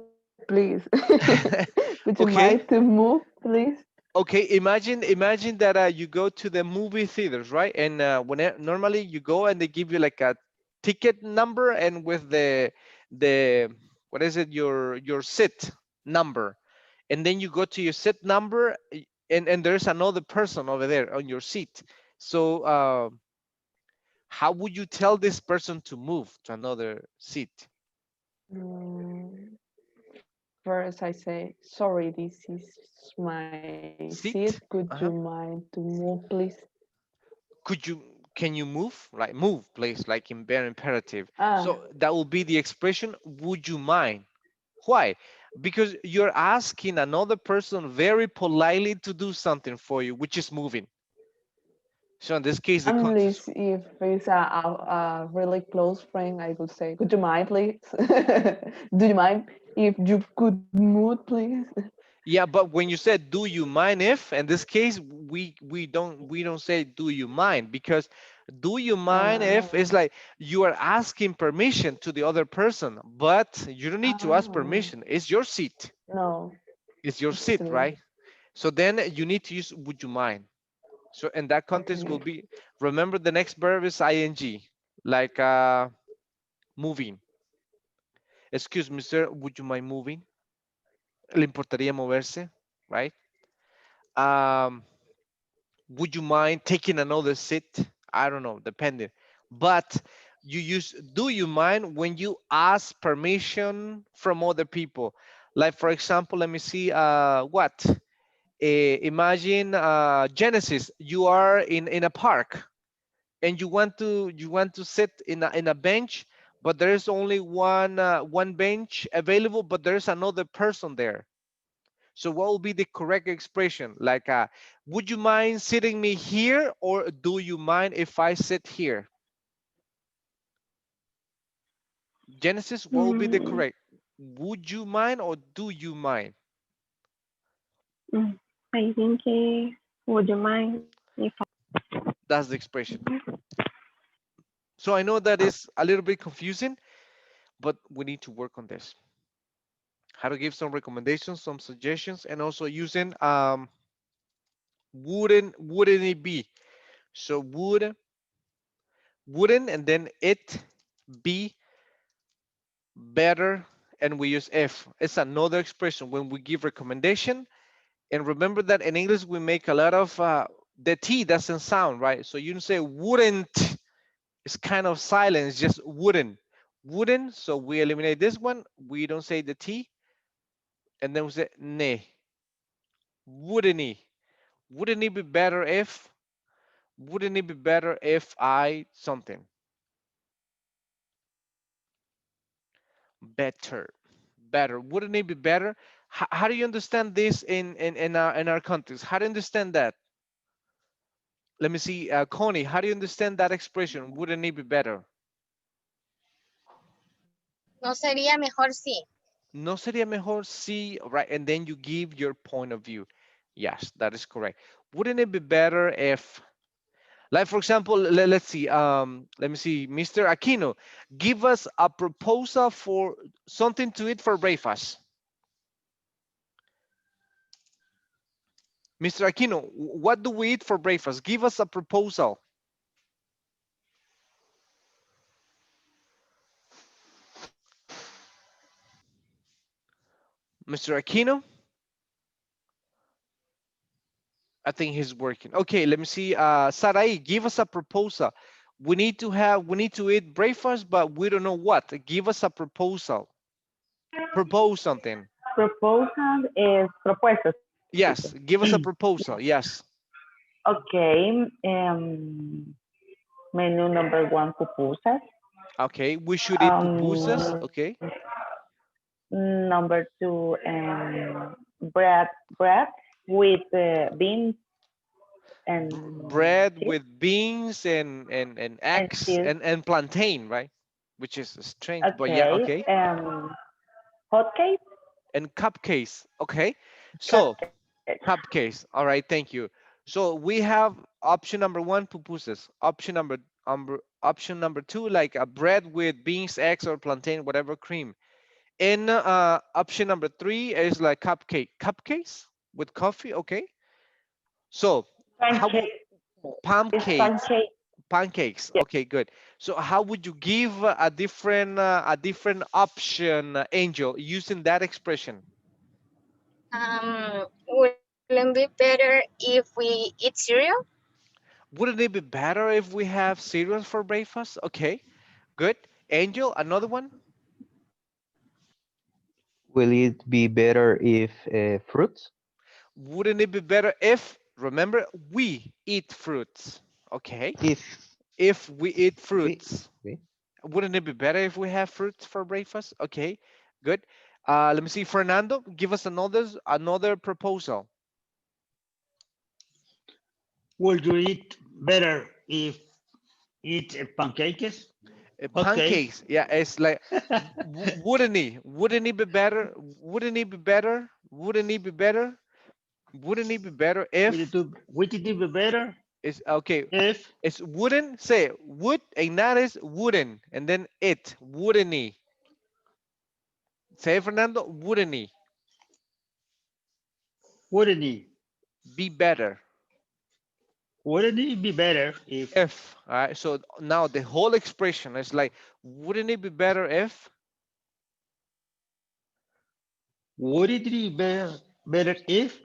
please. Would you mind to Okay. move, please? Okay, imagine that you go to the movie theaters, right? And normally you go and they give you like a ticket number and with the what is it, your seat number, and then you go to your seat number, and there's another person over there on your seat. So how would you tell this person to move to another seat? Mm, First, I say, sorry, this is my seat. Could Seat? you Uh-huh. mind to move, please? Could you can you move, like move please, like in bare imperative. Ah, So that will be the expression would you mind. Why? Because you're asking another person very politely to do something for you, which is moving. So in this case the context. unless if it's a really close friend, I would say, could you mind, please? Do you mind if you could move, please? Yeah, but when you said do you mind if, in this case we don't say do you mind, because do you mind if Ah, it's like you are asking permission to the other person, but you don't need to ask ah, permission. It's your seat. no, It's your it's seat, true. right? So then you need to use would you mind. So in that context will Okay. be, remember the next verb is ing, like moving. Excuse me, sir, would you mind moving? Le importaría moverse, right? Um, would you mind taking another seat? I don't know, depending. But you use do you mind when you ask permission from other people. Like for example, let me see what? Imagine Genesis, you are in a park and you want to sit in a bench, but there's only one bench available, but there's another person there. So what will be the correct expression? Like would you mind sitting me here, or do you mind if I sit here? Genesis, what will be the Mm, correct? Would you mind or do you mind? I think, would you mind if That's the expression. So I know that is a little bit confusing, but we need to work on this. How to give some recommendations, some suggestions, and also using wouldn't it be? So wouldn't, and then it be better, and we use if. It's another expression when we give recommendation. And remember that in English we make a lot of the T doesn't sound right. So you don't say wouldn't. It's kind of silent. It's just wouldn't. Wouldn't. So we eliminate this one. We don't say the T, and then we say ne. Wouldn't it? Wouldn't it be better if? Wouldn't it be better if I something better? Better. Wouldn't it be better? How do you understand this in our context? How do you understand that? Let me see, Connie. How do you understand that expression? Wouldn't it be better? No sería mejor sí. No sería mejor si, right? And then you give your point of view. Yes, that is correct. Wouldn't it be better if, like for example, let's see, let me see, Mr. Aquino, give us a proposal for something to eat for breakfast. Mr. Aquino, what do we eat for breakfast? Give us a proposal. Mr. Aquino, I think he's working. Okay, let me see. Sarai, give us a proposal. We need to eat breakfast, but we don't know what. Give us a proposal. Propose something. Proposal is propuestas, teacher. Yes, give us a proposal. Yes. Okay. Menu number one, pupusas. Okay, we should eat pupusas. Um, Okay. number two, bread with beans and Bread cheese with beans and and eggs cheese. and plantain, right? Which is strange, but yeah, Okay. okay. Hot cake, And cupcakes. Okay. So cupcake. cupcakes. All right, thank you. So we have option number one, pupusas. Option number two, like a bread with beans, eggs, or plantain, whatever cream. And option number three is like cupcakes with coffee. Okay. So how Pancake. It's pancakes? pancake. Pancakes. Yes. Okay, good. So how would you give a different option, Angel, using that expression? Wouldn't be better if we eat cereal? Wouldn't it be better if we have cereals for breakfast? Okay, good. Angel, another one. Will it be better if fruits? Wouldn't it be better if, remember, we eat fruits? Okay, If if we eat we, fruits, we wouldn't it be better if we have fruits for breakfast? Okay, good. Let me see, Fernando, give us another proposal. Would you eat better if eat pancakes? Okay. Pancakes, yeah, it's like wouldn't it be better? Wouldn't it be better? Wouldn't it be better? Wouldn't it be better if Would it be better it's okay? if It's wouldn't say would and that is wouldn't and then it wouldn't it say Fernando wouldn't it wouldn't it be better wouldn't it be better if if all right? So now the whole expression is like wouldn't it be better if would it be better if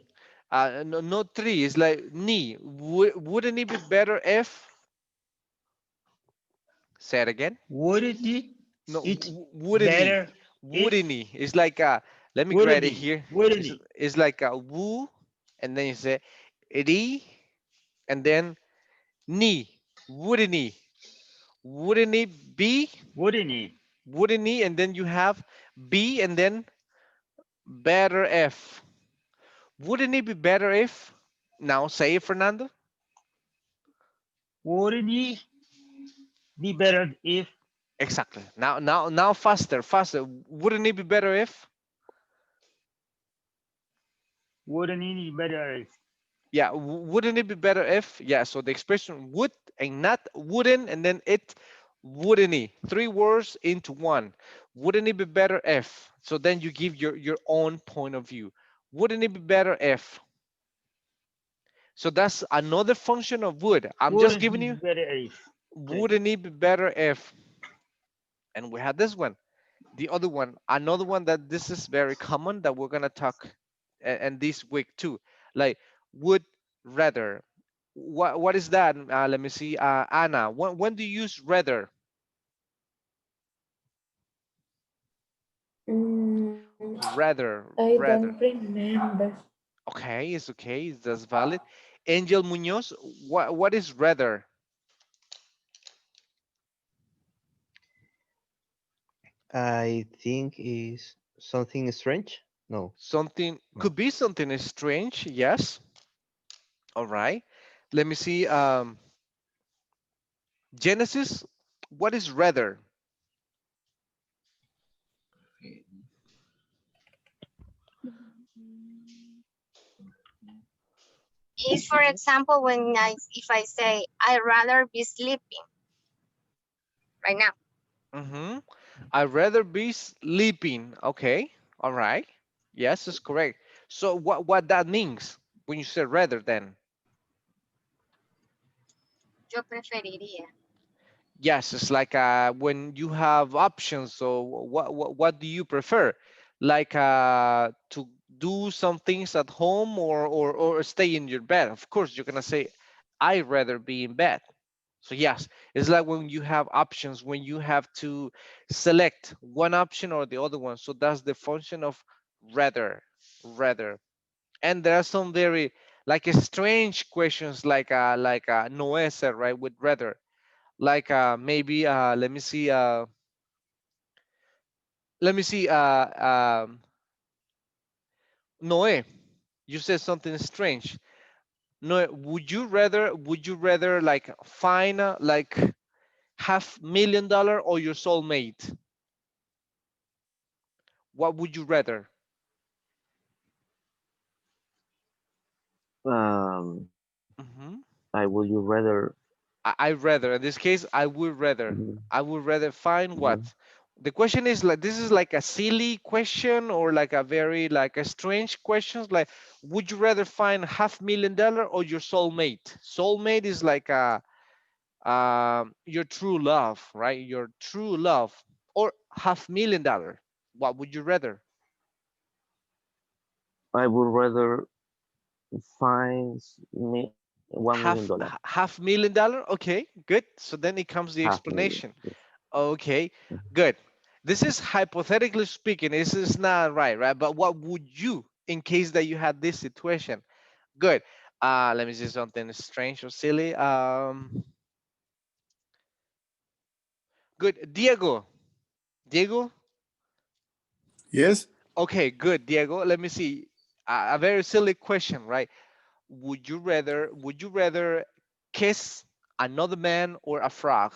no, not three, it's like ni wouldn't it be better if say it again. would it No, it wouldn't he? better Wouldn't if he? It's like let me wouldn't write it it here. wouldn't It's it it's like a woo, and then you say ri, and then ni. Wouldn't he? Wouldn't it be? wouldn't it Wouldn't he? And then you have be, and then better if. Wouldn't it be better if? Now say it, Fernando. wouldn't it be better if Exactly. Now, faster, faster. Wouldn't it be better if? wouldn't it be better if Yeah, wouldn't it be better if? Yeah, so the expression would and not wouldn't, and then it wouldn't it. Three words into one. Wouldn't it be better if? So then you give your own point of view. Wouldn't it be better if? So that's another function of would. I'm just wouldn't giving it be you better if okay wouldn't it be better if? And we had this one. The other one, another one that this is very common that we're gonna talk and this week too. Like would rather. What is that? Let me see. Anna, when do you use rather? Mm, Rather, I rather. don't remember. Okay, it's okay. That's valid. Angel Munoz, what is rather? I think is something strange. No, Something no. could be something strange. Yes. All right. Let me see. Genesis, what is rather? Is for example when if I say I'd rather be sleeping right now. Mm-hmm. I'd rather be sleeping. Okay. All right. Yes, that's correct. So what that means when you say rather then? Yo preferiría. Yes, it's like when you have options. So what do you prefer? Like to do some things at home or stay in your bed. Of course, you're gonna say I'd rather be in bed. So yes, It's like when you have options, when you have to select one option or the other one. So that's the function of rather. And there are some very like strange questions like Noé said, right, with rather. Like maybe let me see Noé, you said something strange. No, would you rather like find like $500,000 or your soulmate? What would you rather? Um, Hmm. I would you rather. I rather in this case Mhm, I would rather find mhm. what? The question is like this is like a silly question or like a very like a strange question. Like, would you rather find $500,000 or your soulmate? Soulmate is like a your true love, right? Your true love or $500,000. What would you rather? I would rather find me $1 million. Half $1 million. Okay, good. So then it comes the Half million. explanation. Okay, good. This is hypothetically speaking. This is not right? But what would you, in case that you had this situation? Good. Let me see something strange or silly. Good. Diego. Yes, Okay, good, Diego. Let me see. A very silly question, right? Would you rather kiss another man or a frog?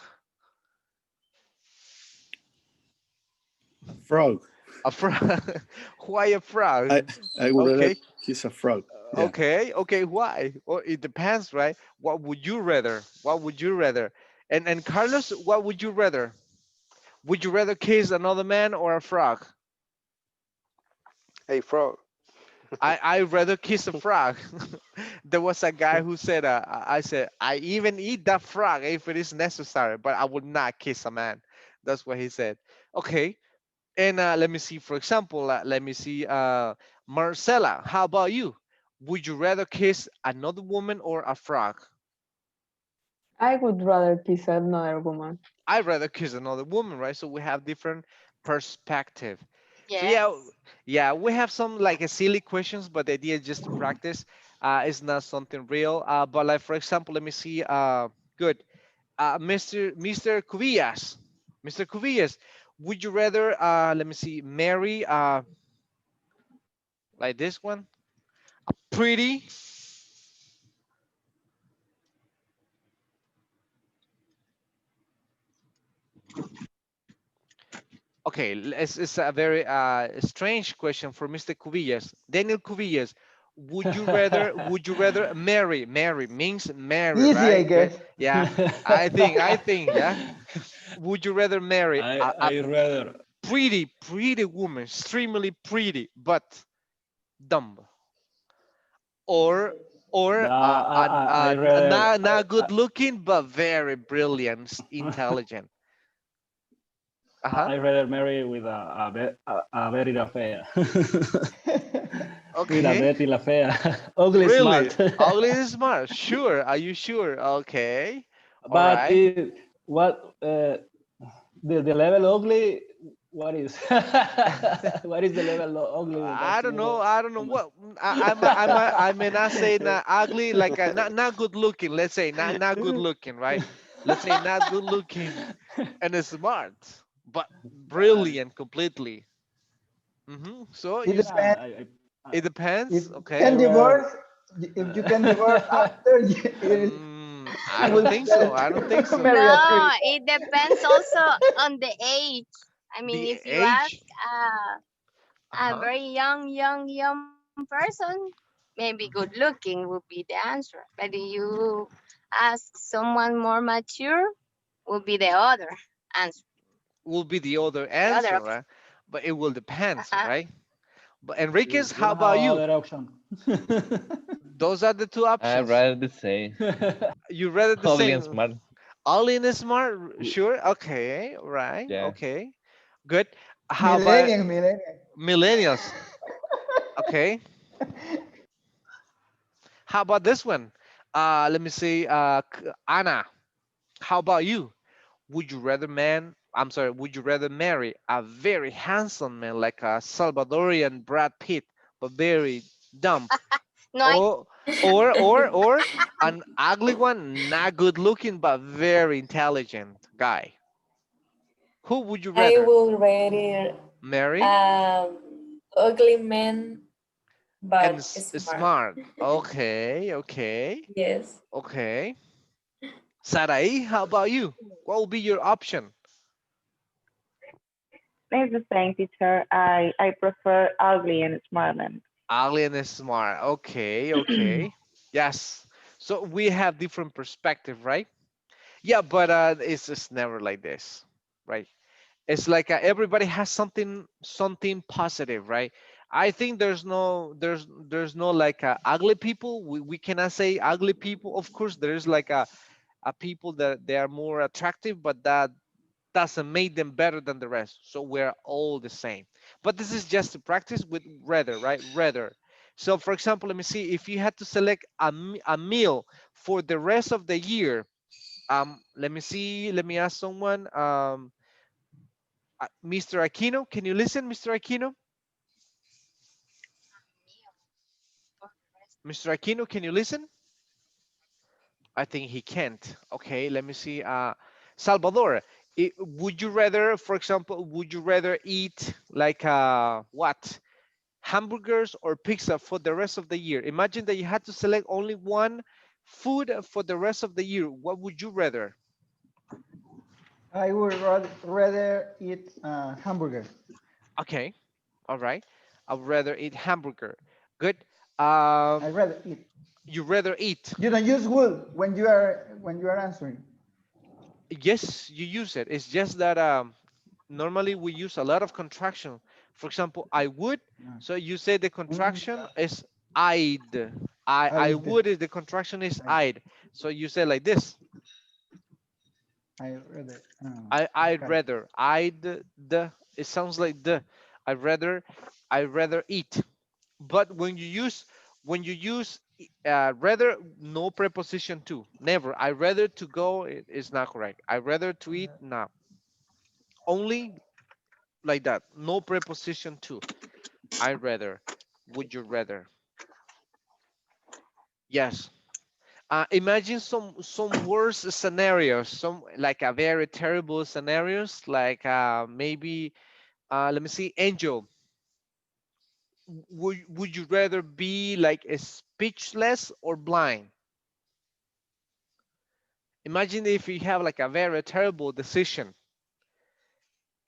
a frog. A frog. Why a frog? I I would rather Okay. kiss a frog. Yeah. Okay, why? Well, it depends, right? What would you rather? What would you rather? And Carlos, what would you rather? Would you rather kiss another man or a frog? Hey, frog. I rather kiss a frog. There was a guy who said, I said, I even eat that frog if it is necessary, but I would not kiss a man. That's what he said. Okay. And let me see, for example, let me see, Marcela, how about you? Would you rather kiss another woman or a frog? I would rather kiss another woman. I'd rather kiss another woman, right? So we have different perspective. So yeah, Yes. yeah, we have some like a silly questions, but the idea is just to practice. It's not something real. But like for example, let me see. Good. Mr. Cubillas. Mr. Cubillas, would you rather let me see, marry like this one, pretty? Okay, it's a very strange question for Mr. Cubillas. Daniel Cubillas, would you rather marry means marry, Easy, I right? Good. guess. Yeah, I think, yeah. Would you rather marry a I rather pretty woman, extremely pretty, but dumb, or I rather not good looking but very brilliant, intelligent? Uh-huh. I rather marry with a Betty la Fea. With a Okay. Betty la Fea. Ugly Really? smart. Ugly and smart. Sure. Are you sure? Okay. All But right. what the level ugly, what is what is the level ugly I that don't you know. want? I don't know what I may not say not ugly, like not good looking. Let's say not good looking, right? Let's say not good looking and smart, but Uh, brilliant completely. So It you yeah, depends. it If depends. you Okay. I can rather divorce, if you can divorce after, I it don't will be think so. better I don't think to so. marry a pretty No, it depends also on the age. I mean, The if you ask age. a Uh-huh. very young person, maybe good looking would be the answer. But if you ask someone more mature, will be the other answer, Will be the other the other answer, option. right? But it will depend, Uh-huh. right? But Enriquez, we how don't have about you? other option. Those are the two I options. rather the same. You read it the Ugly and same. smart. All in is smart, sure. Okay, right. Yeah. Okay, good. How about millennium. millennials? Okay. How about this one? Let me see. Anna. How about you? Would you rather man? I'm sorry. Would you rather marry a very handsome man like a Salvadorian Brad Pitt, but very dumb, No, I or or an ugly one, not good looking but very intelligent guy? Who would you I rather will rather marry? ugly man And but smart. smart. Okay, okay, Yes. okay. Sarai, how about you? What will be your option? It's the same, teacher. I prefer ugly and smart men. Ugly and smart. Okay, okay. Yes. So we have different perspective, right? Yeah, but it's just never like this, right? It's like everybody has something positive, right? I think there's no like ugly people. We cannot say ugly people. Of course, there's like a people that they are more attractive, but that doesn't make them better than the rest. So we're all the same. But this is just to practice with rather, right? Rather. So for example, let me see if you had to select a meal for the rest of the year. Let me see. Let me ask someone. Mr. Aquino, can you listen, Mr. Aquino? Mr. Aquino, can you listen? I think he can't. Okay, let me see. Salvador, would you rather, for example, would you rather eat like what? Hamburgers or pizza for the rest of the year? Imagine that you had to select only one food for the rest of the year. What would you rather? I would rather eat hamburger. Okay, all right. I'd rather eat hamburger. Good. I rather eat. You rather eat. You don't use would when you are answering. Yes, you use it. It's just that normally we use a lot of contraction. For example, I would. So you say the contraction is I'd. I I'd. would is the contraction is I'd. So you say like this. I rather. I'd Okay. rather. The. It sounds like the. I'd rather. I'd rather eat. But when you use rather, no preposition to. Never. I rather to go is not correct. I rather to eat now. Only like that. No preposition to. I rather. Would you rather? Yes. Imagine some worse scenarios, some like a very terrible scenarios, like maybe let me see, Angel. Would you rather be like a speechless or blind? Imagine if you have like a very terrible decision,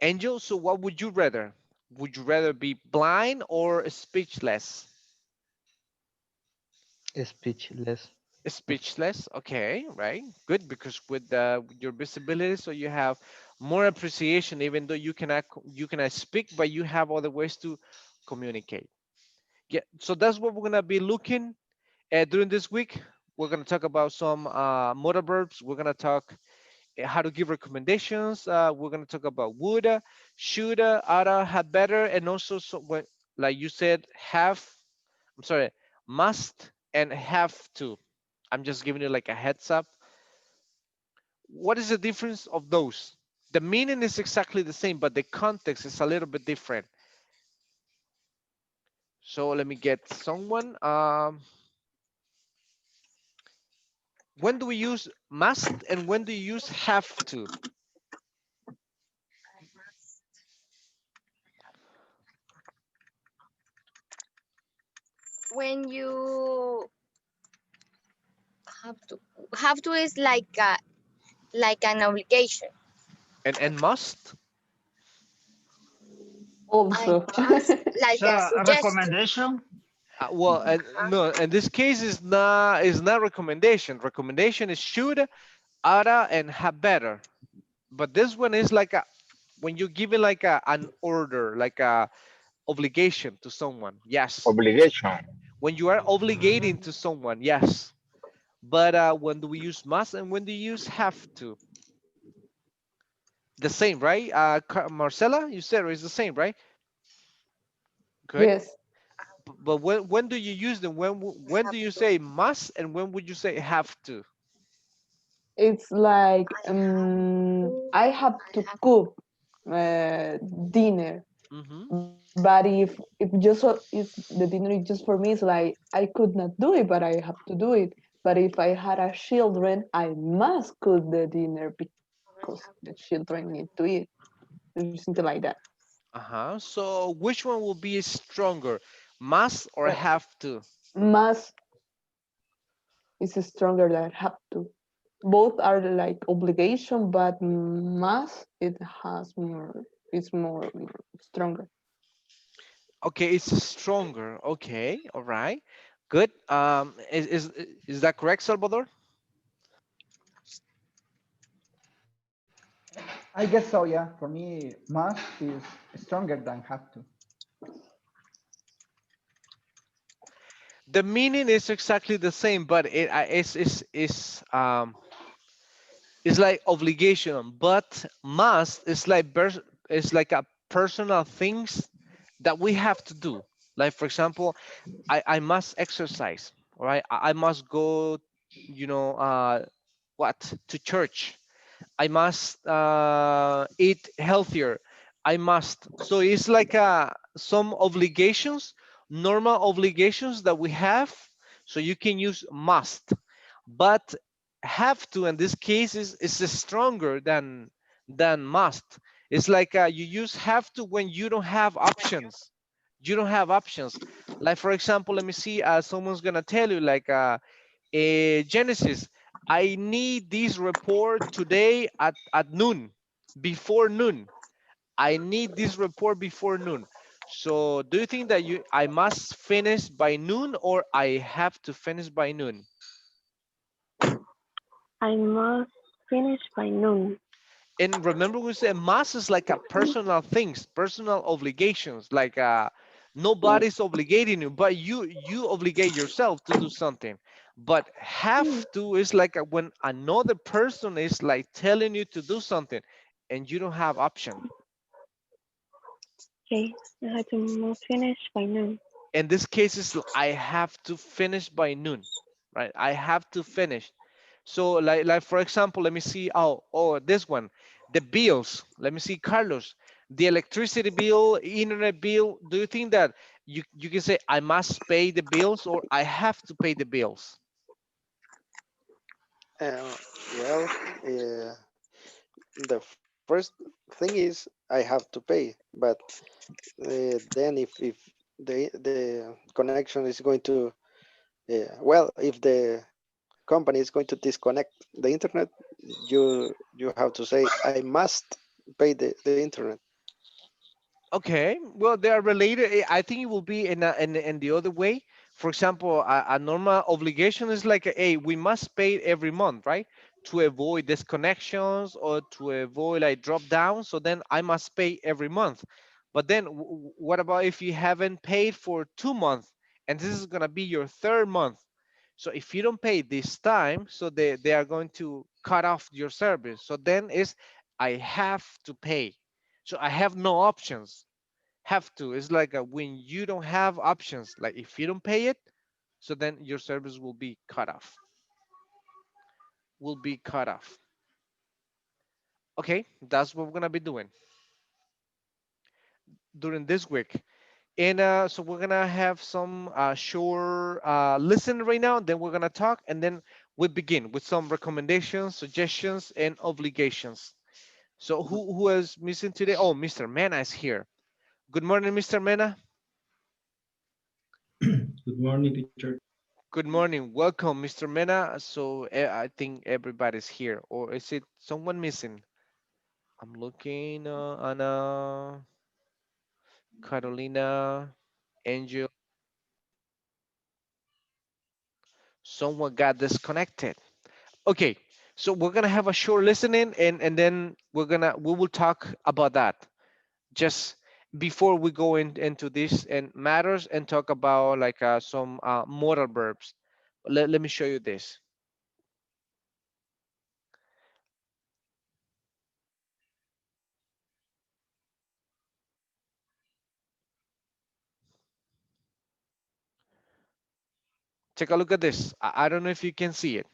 Angel. So what would you rather? Would you rather be blind or speechless? Speechless. Speechless. Okay, right, good, because with your visibility, so you have more appreciation, even though you cannot speak, but you have other ways to communicate. Yeah, so that's what we're gonna be looking at during this week. We're gonna talk about some modal verbs. We're gonna talk how to give recommendations. We're gonna talk about woulda, shoulda, oughta, had better, and also so when, like you said, have. I'm sorry, must and have to. I'm just giving you like a heads up. What is the difference of those? The meaning is exactly the same, but the context is a little bit different. So let me get someone. When do we use must and when do you use have to? when you have to have to is like an obligation. And must? I Also. must like So a a suggestion. recommendation. Well, and no, in this case is not recommendation. Recommendation is should, oughta, and have better. But this one is like a when you give it like an order, like a obligation to someone. Yes. Obligation. When you are obligating to someone, yes. But when do we use must and when do you use have to? The same, right? Marcela, you said it's the same, right? Good. Yes. But when do you use them? When do you say must and when would you say have to? It's like I have to cook dinner, Mm-hmm. but if if the dinner is just for me, it's like I could not do it, but I have to do it. But if I had a children, I must cook the dinner because the children need to eat, or something like that. Uh-huh. So which one will be stronger? Must or Uh, have to? must is stronger than have to. Both are like obligation, but must it has more. It's more stronger. Okay, it's stronger. Okay, all right. Good. Is that correct, Salvador? I guess so, yeah. For me, must is stronger than have to. The meaning is exactly the same, but it's like obligation, but must is like is like a personal things that we have to do. Like for example, I must exercise, all right? I must go, what to church. I must eat healthier. I must. So it's like some obligations, normal obligations that we have. So you can use must, but have to in this case is stronger than must. It's like you use have to when you don't have options. You don't have options. Like for example, let me see. Someone's gonna tell you like Genesis, I need this report today at noon, before noon. I need this report before noon. So do you think that I must finish by noon or I have to finish by noon? I must finish by noon. And remember we said must is like a personal things, personal obligations, like nobody's obligating you, but you obligate yourself to do something. But have to is like when another person is like telling you to do something and you don't have option. Okay, I have to must finish by noon. In this case is I have to finish by noon, right? I have to finish. So like for example, let me see. Oh, this one, the bills. Let me see, Carlos, the electricity bill, internet bill. Do you think that you can say I must pay the bills or I have to pay the bills? Uh, well, uh, the first thing is I have to pay, but then if the connection is going to well, if the company is going to disconnect the internet, you have to say I must pay the internet. Okay, well, they are related. I think it will be in the other way. For example, a normal obligation is like, hey, we must pay every month, right? To avoid disconnections or to avoid like drop down. So then I must pay every month. But then what about if you haven't paid for 2 months and this is gonna be your third month? So if you don't pay this time, so they are going to cut off your service. So then is I have to pay. So I have no options. Have to. It's like when you don't have options, like if you don't pay it, so then your service will be cut off. Will be cut off. Okay, that's what we're gonna be doing during this week. And so we're gonna have some short listen right now, and then we're gonna talk, and then we begin with some recommendations, suggestions, and obligations. So who is missing today? Oh, Mr. Mena is here. Good morning, Mr. Mena. Good morning, teacher. Good morning. Welcome, Mr. Mena. So I think everybody's here, or is it someone missing? I'm looking, Anna, Carolina, Angel. Someone got disconnected. Okay, so we're gonna have a short listening, and then we will talk about that just before we go into this and matters and talk about like some modal verbs. Let me show you this. Take a look at this. I don't know if you can see it.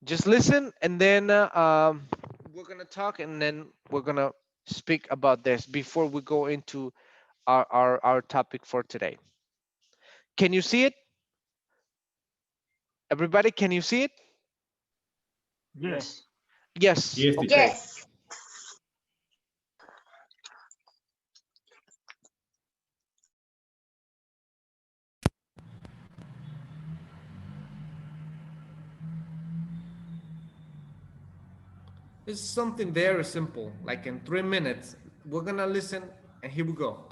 Just listen, and then we're gonna talk, and then we're gonna speak about this before we go into our topic for today. Can you see it? Everybody, can you see it? Yes. Yes. Yes, teacher. Okay. Yes. It's something very simple. Like in 3 minutes, we're gonna listen, and here we go.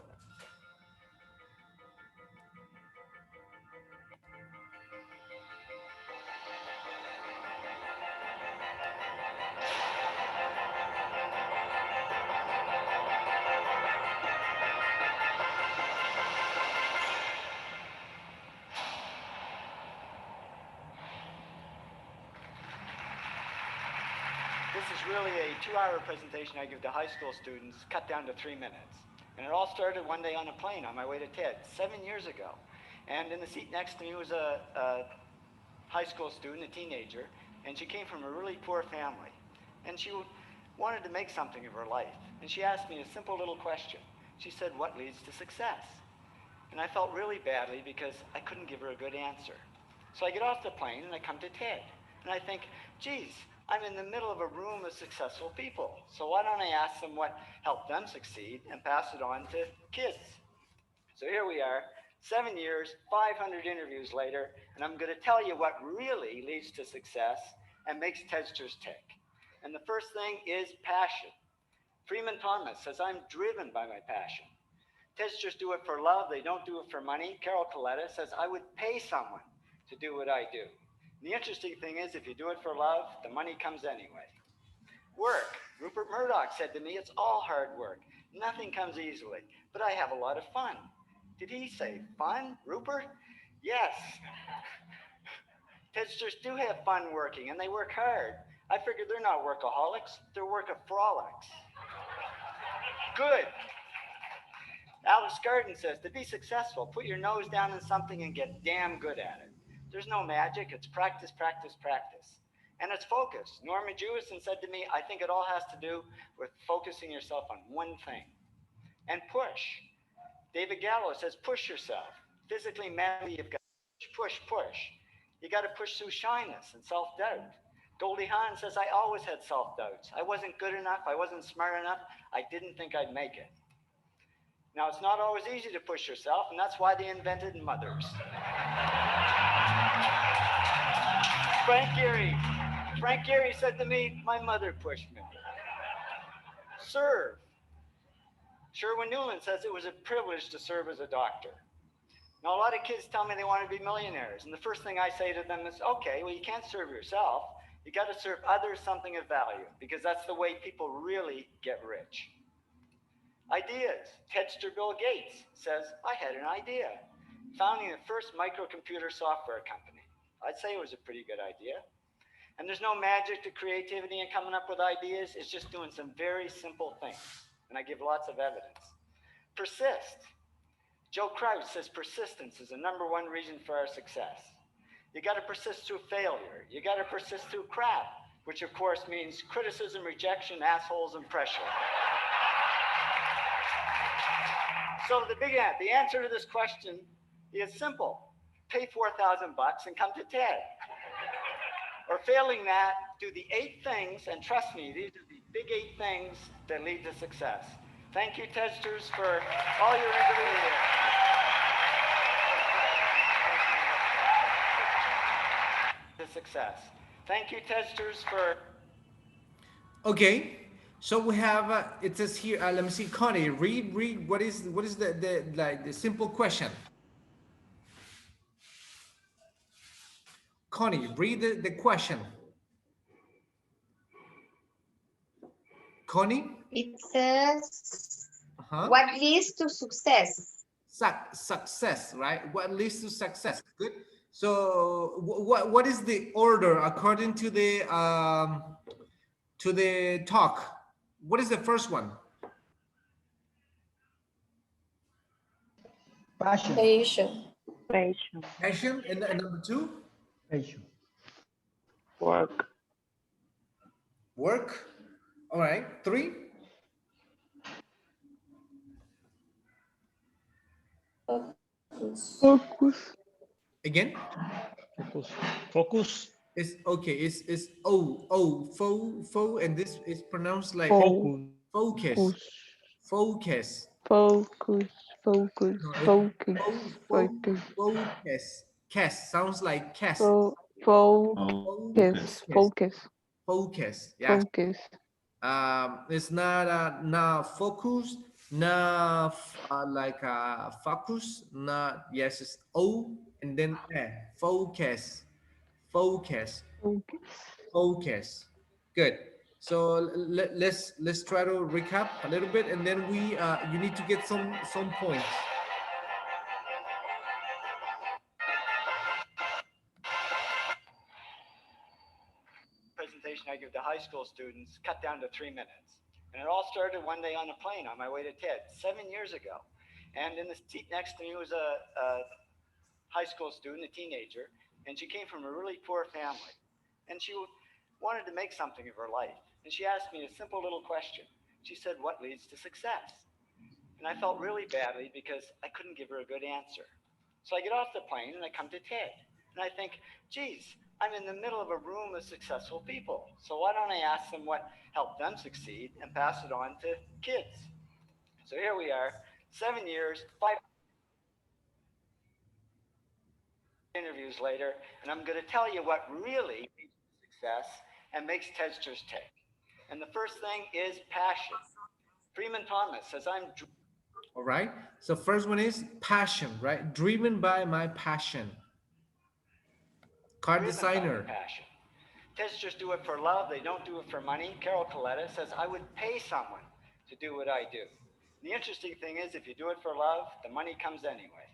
This is really a 2-hour presentation I give to high school students, cut down to 3 minutes. And it all started one day on a plane on my way to TED, 7 years ago. And in the seat next to me was a high school student, a teenager, and she came from a really poor family. And she wanted to make something of her life. And she asked me a simple little question. She said, "What leads to success?" And I felt really badly because I couldn't give her a good answer. So I get off the plane and I come to TED. And I think, geez, I'm in the middle of a room of successful people. So why don't I ask them what helped them succeed and pass it on to kids? So here we are, 7 years, 500 interviews later, and I'm going to tell you what really leads to success and makes Tedsters tick. And the first thing is passion. Freeman Thomas says, "I'm driven by my passion." Tedsters do it for love, they don't do it for money. Carol Coletta says, "I would pay someone to do what I do." And the interesting thing is, if you do it for love, the money comes anyway. Work. Rupert Murdoch said to me, "It's all hard work. Nothing comes easily, but I have a lot of fun." Did he say fun, Rupert? Yes. Tedsters do have fun working, and they work hard. I figure they're not workaholics, they're workaholics. Good. Alex Garden says, "To be successful, put your nose down in something and get damn good at it." There's no magic, it's practice, practice, practice. And it's focus. Norma Jewison said to me, "I think it all has to do with focusing yourself on one thing." And push. David Gallo says, "Push yourself. Physically, mentally, you've got to push, push. You got to push through shyness and self-doubt. Goldie Hawn says, "I always had self-doubts. I wasn't good enough, I wasn't smart enough, I didn't think I'd make it." Now, it's not always easy to push yourself, and that's why they invented mothers. Frank Gehry said to me, "My mother pushed me." Serve. Sherwin Newland says, "It was a privilege to serve as a doctor." Now, a lot of kids tell me they want to be millionaires, and the first thing I say to them is, okay, well, you can't serve yourself. You got to serve others something of value, because that's the way people really get rich. Ideas. Tedster Bill Gates says, "I had an idea." Founding the first microcomputer software company. I'd say it was a pretty good idea. And there's no magic to creativity and coming up with ideas. It's just doing some very simple things. And I give lots of evidence. Persist. Joe Kraus says persistence is the #1 reason for our success. You got to persist through failure. You got to persist through crap, which of course means criticism, rejection, assholes, and pressure. So the answer to this question is simple. Pay $4,000 and come to TED. Or failing that, do the 8 things, and trust me, these are the big 8 things that lead to success. Thank you, Tedsters, for all your interviews. To success. Thank you, Tedsters, for... Okay, so we have, it says here, let me see, Connie, read, what is the simple question? Connie, read the question. Connie? It says, what leads to success? Success, right? What leads to success? Good. So, what is the order according to the talk? What is the first one? Passion. Patient. Patient. Passion, and number 2? Passion. Work. Work. All right. Three. Focus. Focus. Again. Focus. Focus. It's okay. It's fo, and this is pronounced like Focus. focus. Focus. Focus. Focus. Focus. No, it's Focus. Focus. focus. Cas sounds like cas. Focus. Focus. Focus. Focus. Yes. Focus. It's not na focus, na like focus, not yes. It's o and then focus, focus, Focus. focus. Good. So let's try to recap a little bit, and then we you need to get some points. Presentation I give to high school students cut down to 3 minutes. And it all started one day on a plane on my way to TED 7 years ago. And in the seat next to me was a high school student, a teenager, and she came from a really poor family. And she wanted to make something of her life. And she asked me a simple little question. She said, "What leads to success?" And I felt really badly because I couldn't give her a good answer. So I get off the plane and I come to TED. And I think, geez, I'm in the middle of a room of successful people. So why don't I ask them what helped them succeed and pass it on to kids? So here we are, 7 years, 5 interviews later, and I'm going to tell you what really leads to success and makes Tedsters tick. And the first thing is passion. Freeman Thomas says, all right. So first one is passion, right? Driven by my passion. Car designer. Passion. Testers do it for love. They don't do it for money. Carol Coletta says, I would pay someone to do what I do. The interesting thing is, if you do it for love, the money comes anyway.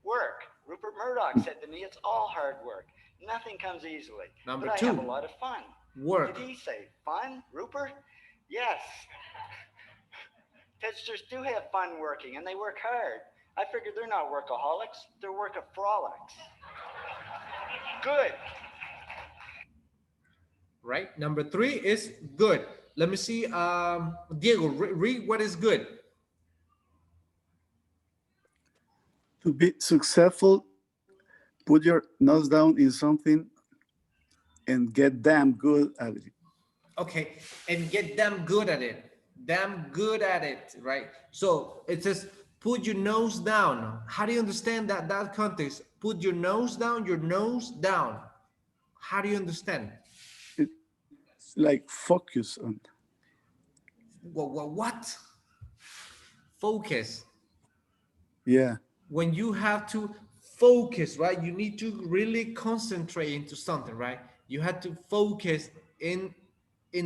Work. Rupert Murdoch said to me, it's all hard work. Nothing comes easily. Number but two. I have a lot of fun. Work. Did he say fun, Rupert? Yes. Tedsters do have fun working, and they work hard. I figure they're not workaholics, they're workaholics. Good. Right? Number three is good. Let me see. Diego, read what is good. To be successful, put your nose down in something and get damn good at it. Okay, and get damn good at it. Damn good at it, right? So it says, put your nose down. How do you understand that context? Put your nose down, your nose down. How do you understand? It's like focus on. What? Focus. Yeah. When you have to focus, right? You need to really concentrate into something, right? You have to focus in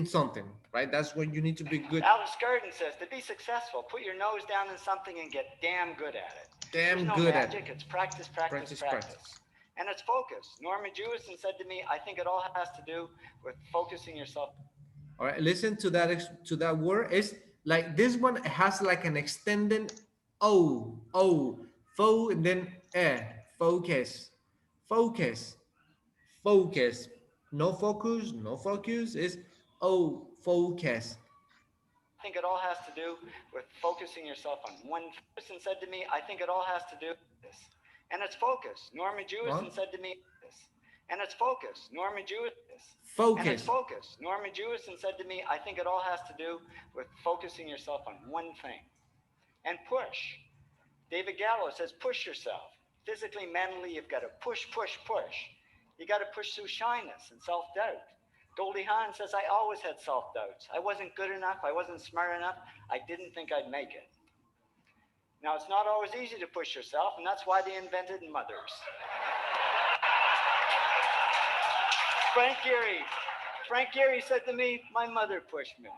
something, right? That's when you need to be good. Alice Garden says, to be successful, put your nose down in something and get damn good at it. Damn no good magic, at it. It's practice, practice, practice. And it's focus. Norman Jewison said to me, I think it all has to do with focusing yourself. All right, listen to that word. It's like this one has like an extended fo, and then focus, focus, focus. No focus, no focus. Is focus. I think it all has to do with focusing yourself on one person said to me, I think it all has to do with this. And it's focus. Norman Jewison said to me this. And it's focus. Norman Jewison. Focus. And it's focus. Norman Jewison said to me, I think it all has to do with focusing yourself on one thing. And push. David Gallo says, push yourself. Physically, mentally, you've got to push, push, push. You got to push through shyness and self-doubt. Goldie Hawn says, I always had self-doubts. I wasn't good enough. I wasn't smart enough. I didn't think I'd make it. Now, it's not always easy to push yourself, and that's why they invented mothers. Frank Gehry said to me, my mother pushed me.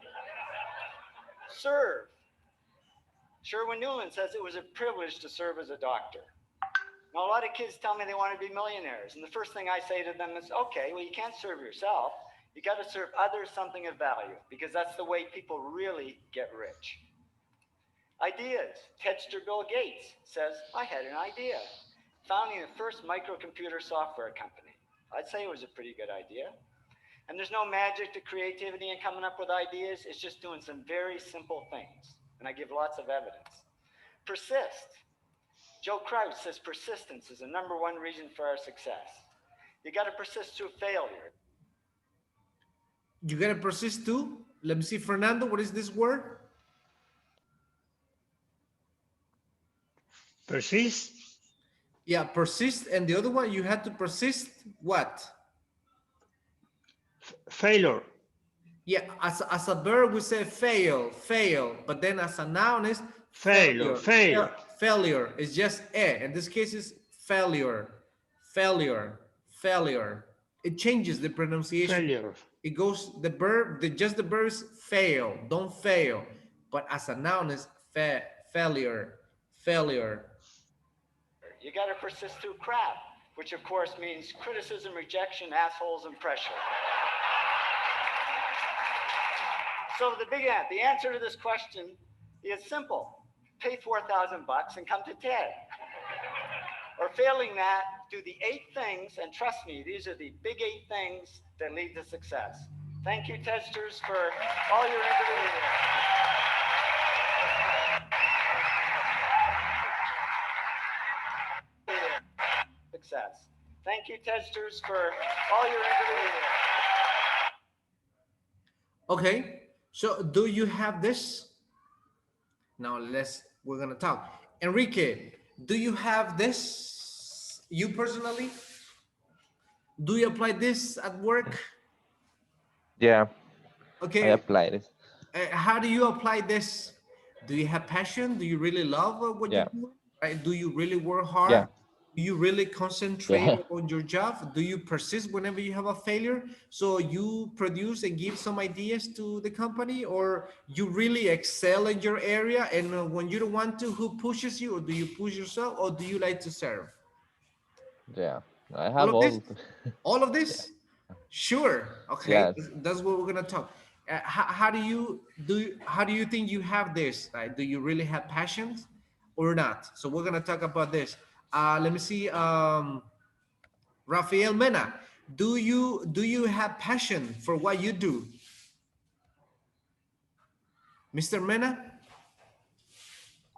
Serve. Sherwin Newland says it was a privilege to serve as a doctor. Now, a lot of kids tell me they want to be millionaires, and the first thing I say to them is, okay, well, you can't serve yourself. You got to serve others something of value, because that's the way people really get rich. Ideas. Tedster Bill Gates says, I had an idea. Founding the first microcomputer software company. I'd say it was a pretty good idea. And there's no magic to creativity and coming up with ideas. It's just doing some very simple things. And I give lots of evidence. Persist. Joe Kraus says persistence is the number one reason for our success. You got to persist through failure. You gotta persist too. Let me see, Fernando, what is this word? Persist. Yeah, persist. And the other one, you had to persist what? Failure. Yeah, as a verb, we say fail, fail. But then as a noun is Failure. failure. Failure. Failure. It's just e. In this case, is failure, failure, failure. It changes the pronunciation. Failure. It goes, the verb, just the verb is fail, don't fail. But as a noun is failure, failure. You got to persist through crap, which of course means criticism, rejection, assholes, and pressure. So the answer to this question is simple. Pay $4,000 and come to TED. Or failing that, do the 8 things, and trust me, these are the big 8 things that lead to success. Thank you, testers, for all your interviews. Success. Thank you, testers, for all your interviews. Okay, so do you have this? Now we're gonna talk. Enrique, do you have this? You personally? Do you apply this at work? Yeah, I Okay, applied it. how do you apply this? Do you have passion? Do you really love what you Yeah, do? Right? Do you really work yeah, hard? Do you really concentrate yeah, on your job? Do you persist whenever you have a failure? So you produce and give some ideas to the company, or you really excel in your area, and when you don't want to, who pushes you, or do you push yourself, or do you like to serve? yeah. I All have of this? all. All of Yeah. this? Sure. Okay, Yes. that's what we're gonna talk. How do how do you think you have this? Like, do you really have passions or not? So we're gonna talk about this. Let me see. Rafael Mena, do you have passion for what you do, Mr. Mena?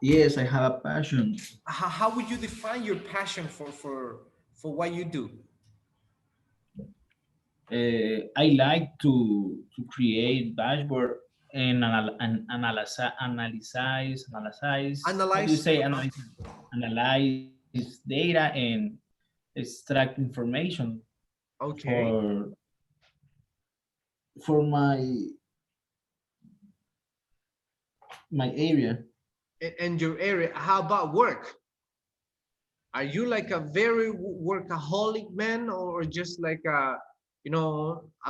Yes, I have a passion. How would you define your passion for what you do? I like to create dashboard and analyze. How do you Analyze. say analyze data and extract information Okay. for for my area. And your area. How about work? Are you like a very workaholic man, or just like a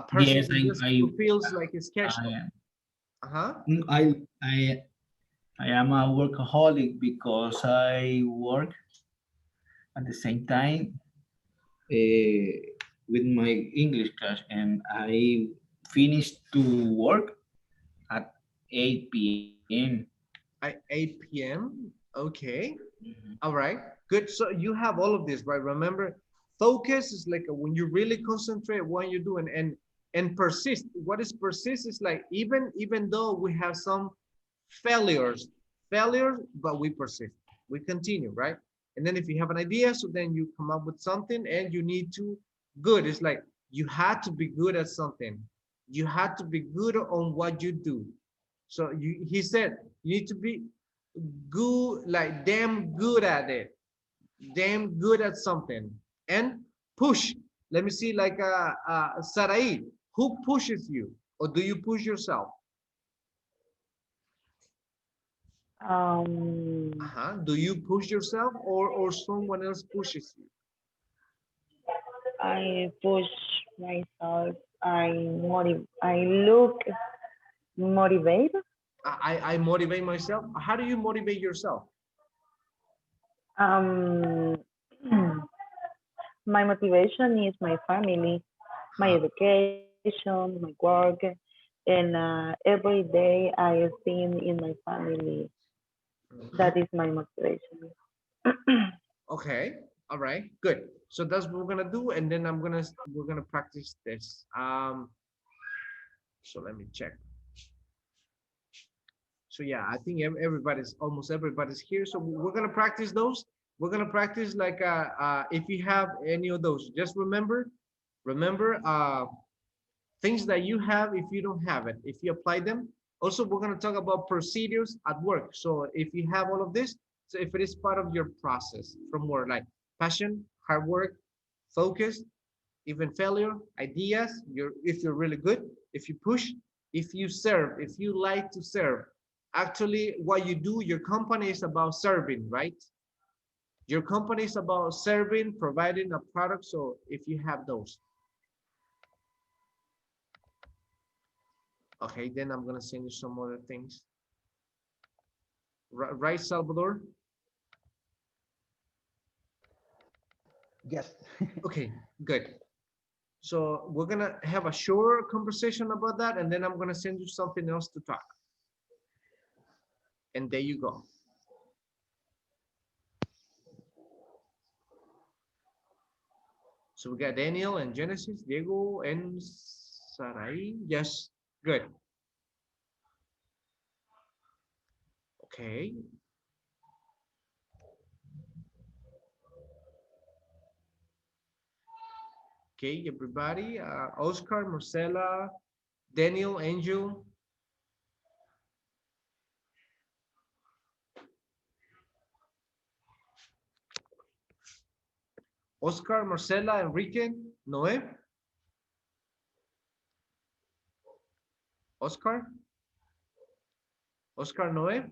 person Yes, who just fulfills like his I schedule? am. Uh-huh. I am a workaholic because I work at the same time uh, with my English class, and I finish to work at 8 p.m. At 8 p.m. Okay. All right. Good. So you have all of this, right? Remember, focus is like when you really concentrate what you're doing, and persist. What is persist is like even though we have some failures, but we persist. We continue, right? And then if you have an idea, so then you come up with something, and you need to good. It's like you had to be good at something. You had to be good on what you do. So he said you need to be good, like damn good at it, damn good at something, and push. Let me see, like Sarai, who pushes you, or do you push yourself? Do you push yourself, or someone else pushes you? I push myself. I look motivated. I motivate myself. How do you motivate yourself? Um, my motivation is my family, my education, my work, and every day I think in my family. That is my motivation. Okay, all right, good. So that's what we're gonna do, and then we're gonna practice this. So let me check. So yeah, I think everybody's almost everybody's here. So we're gonna practice those. We're gonna practice like if you have any of those, just remember things that you have if you don't have it, if you apply them. Also, we're gonna talk about procedures at work. So if you have all of this, so if it is part of your process from work, like passion, hard work, focus, even failure, ideas, if you're really good, if you push, if you serve, if you like to serve. Actually, what you do, your company is about serving, right? Your company is about serving, providing a product. So if you have those, okay, then I'm gonna send you some other things. Right, Salvador? Yes. Okay, good. So we're gonna have a short conversation about that, and then I'm gonna send you something else to talk. And there you go. So we got Daniel and Genesis, Diego and Sarai. Yes, good. Okay. Okay, everybody. Oscar, Marcela, Daniel, Angel. Oscar, Marcela, Enrique, Noé. Oscar, Oscar, Noé.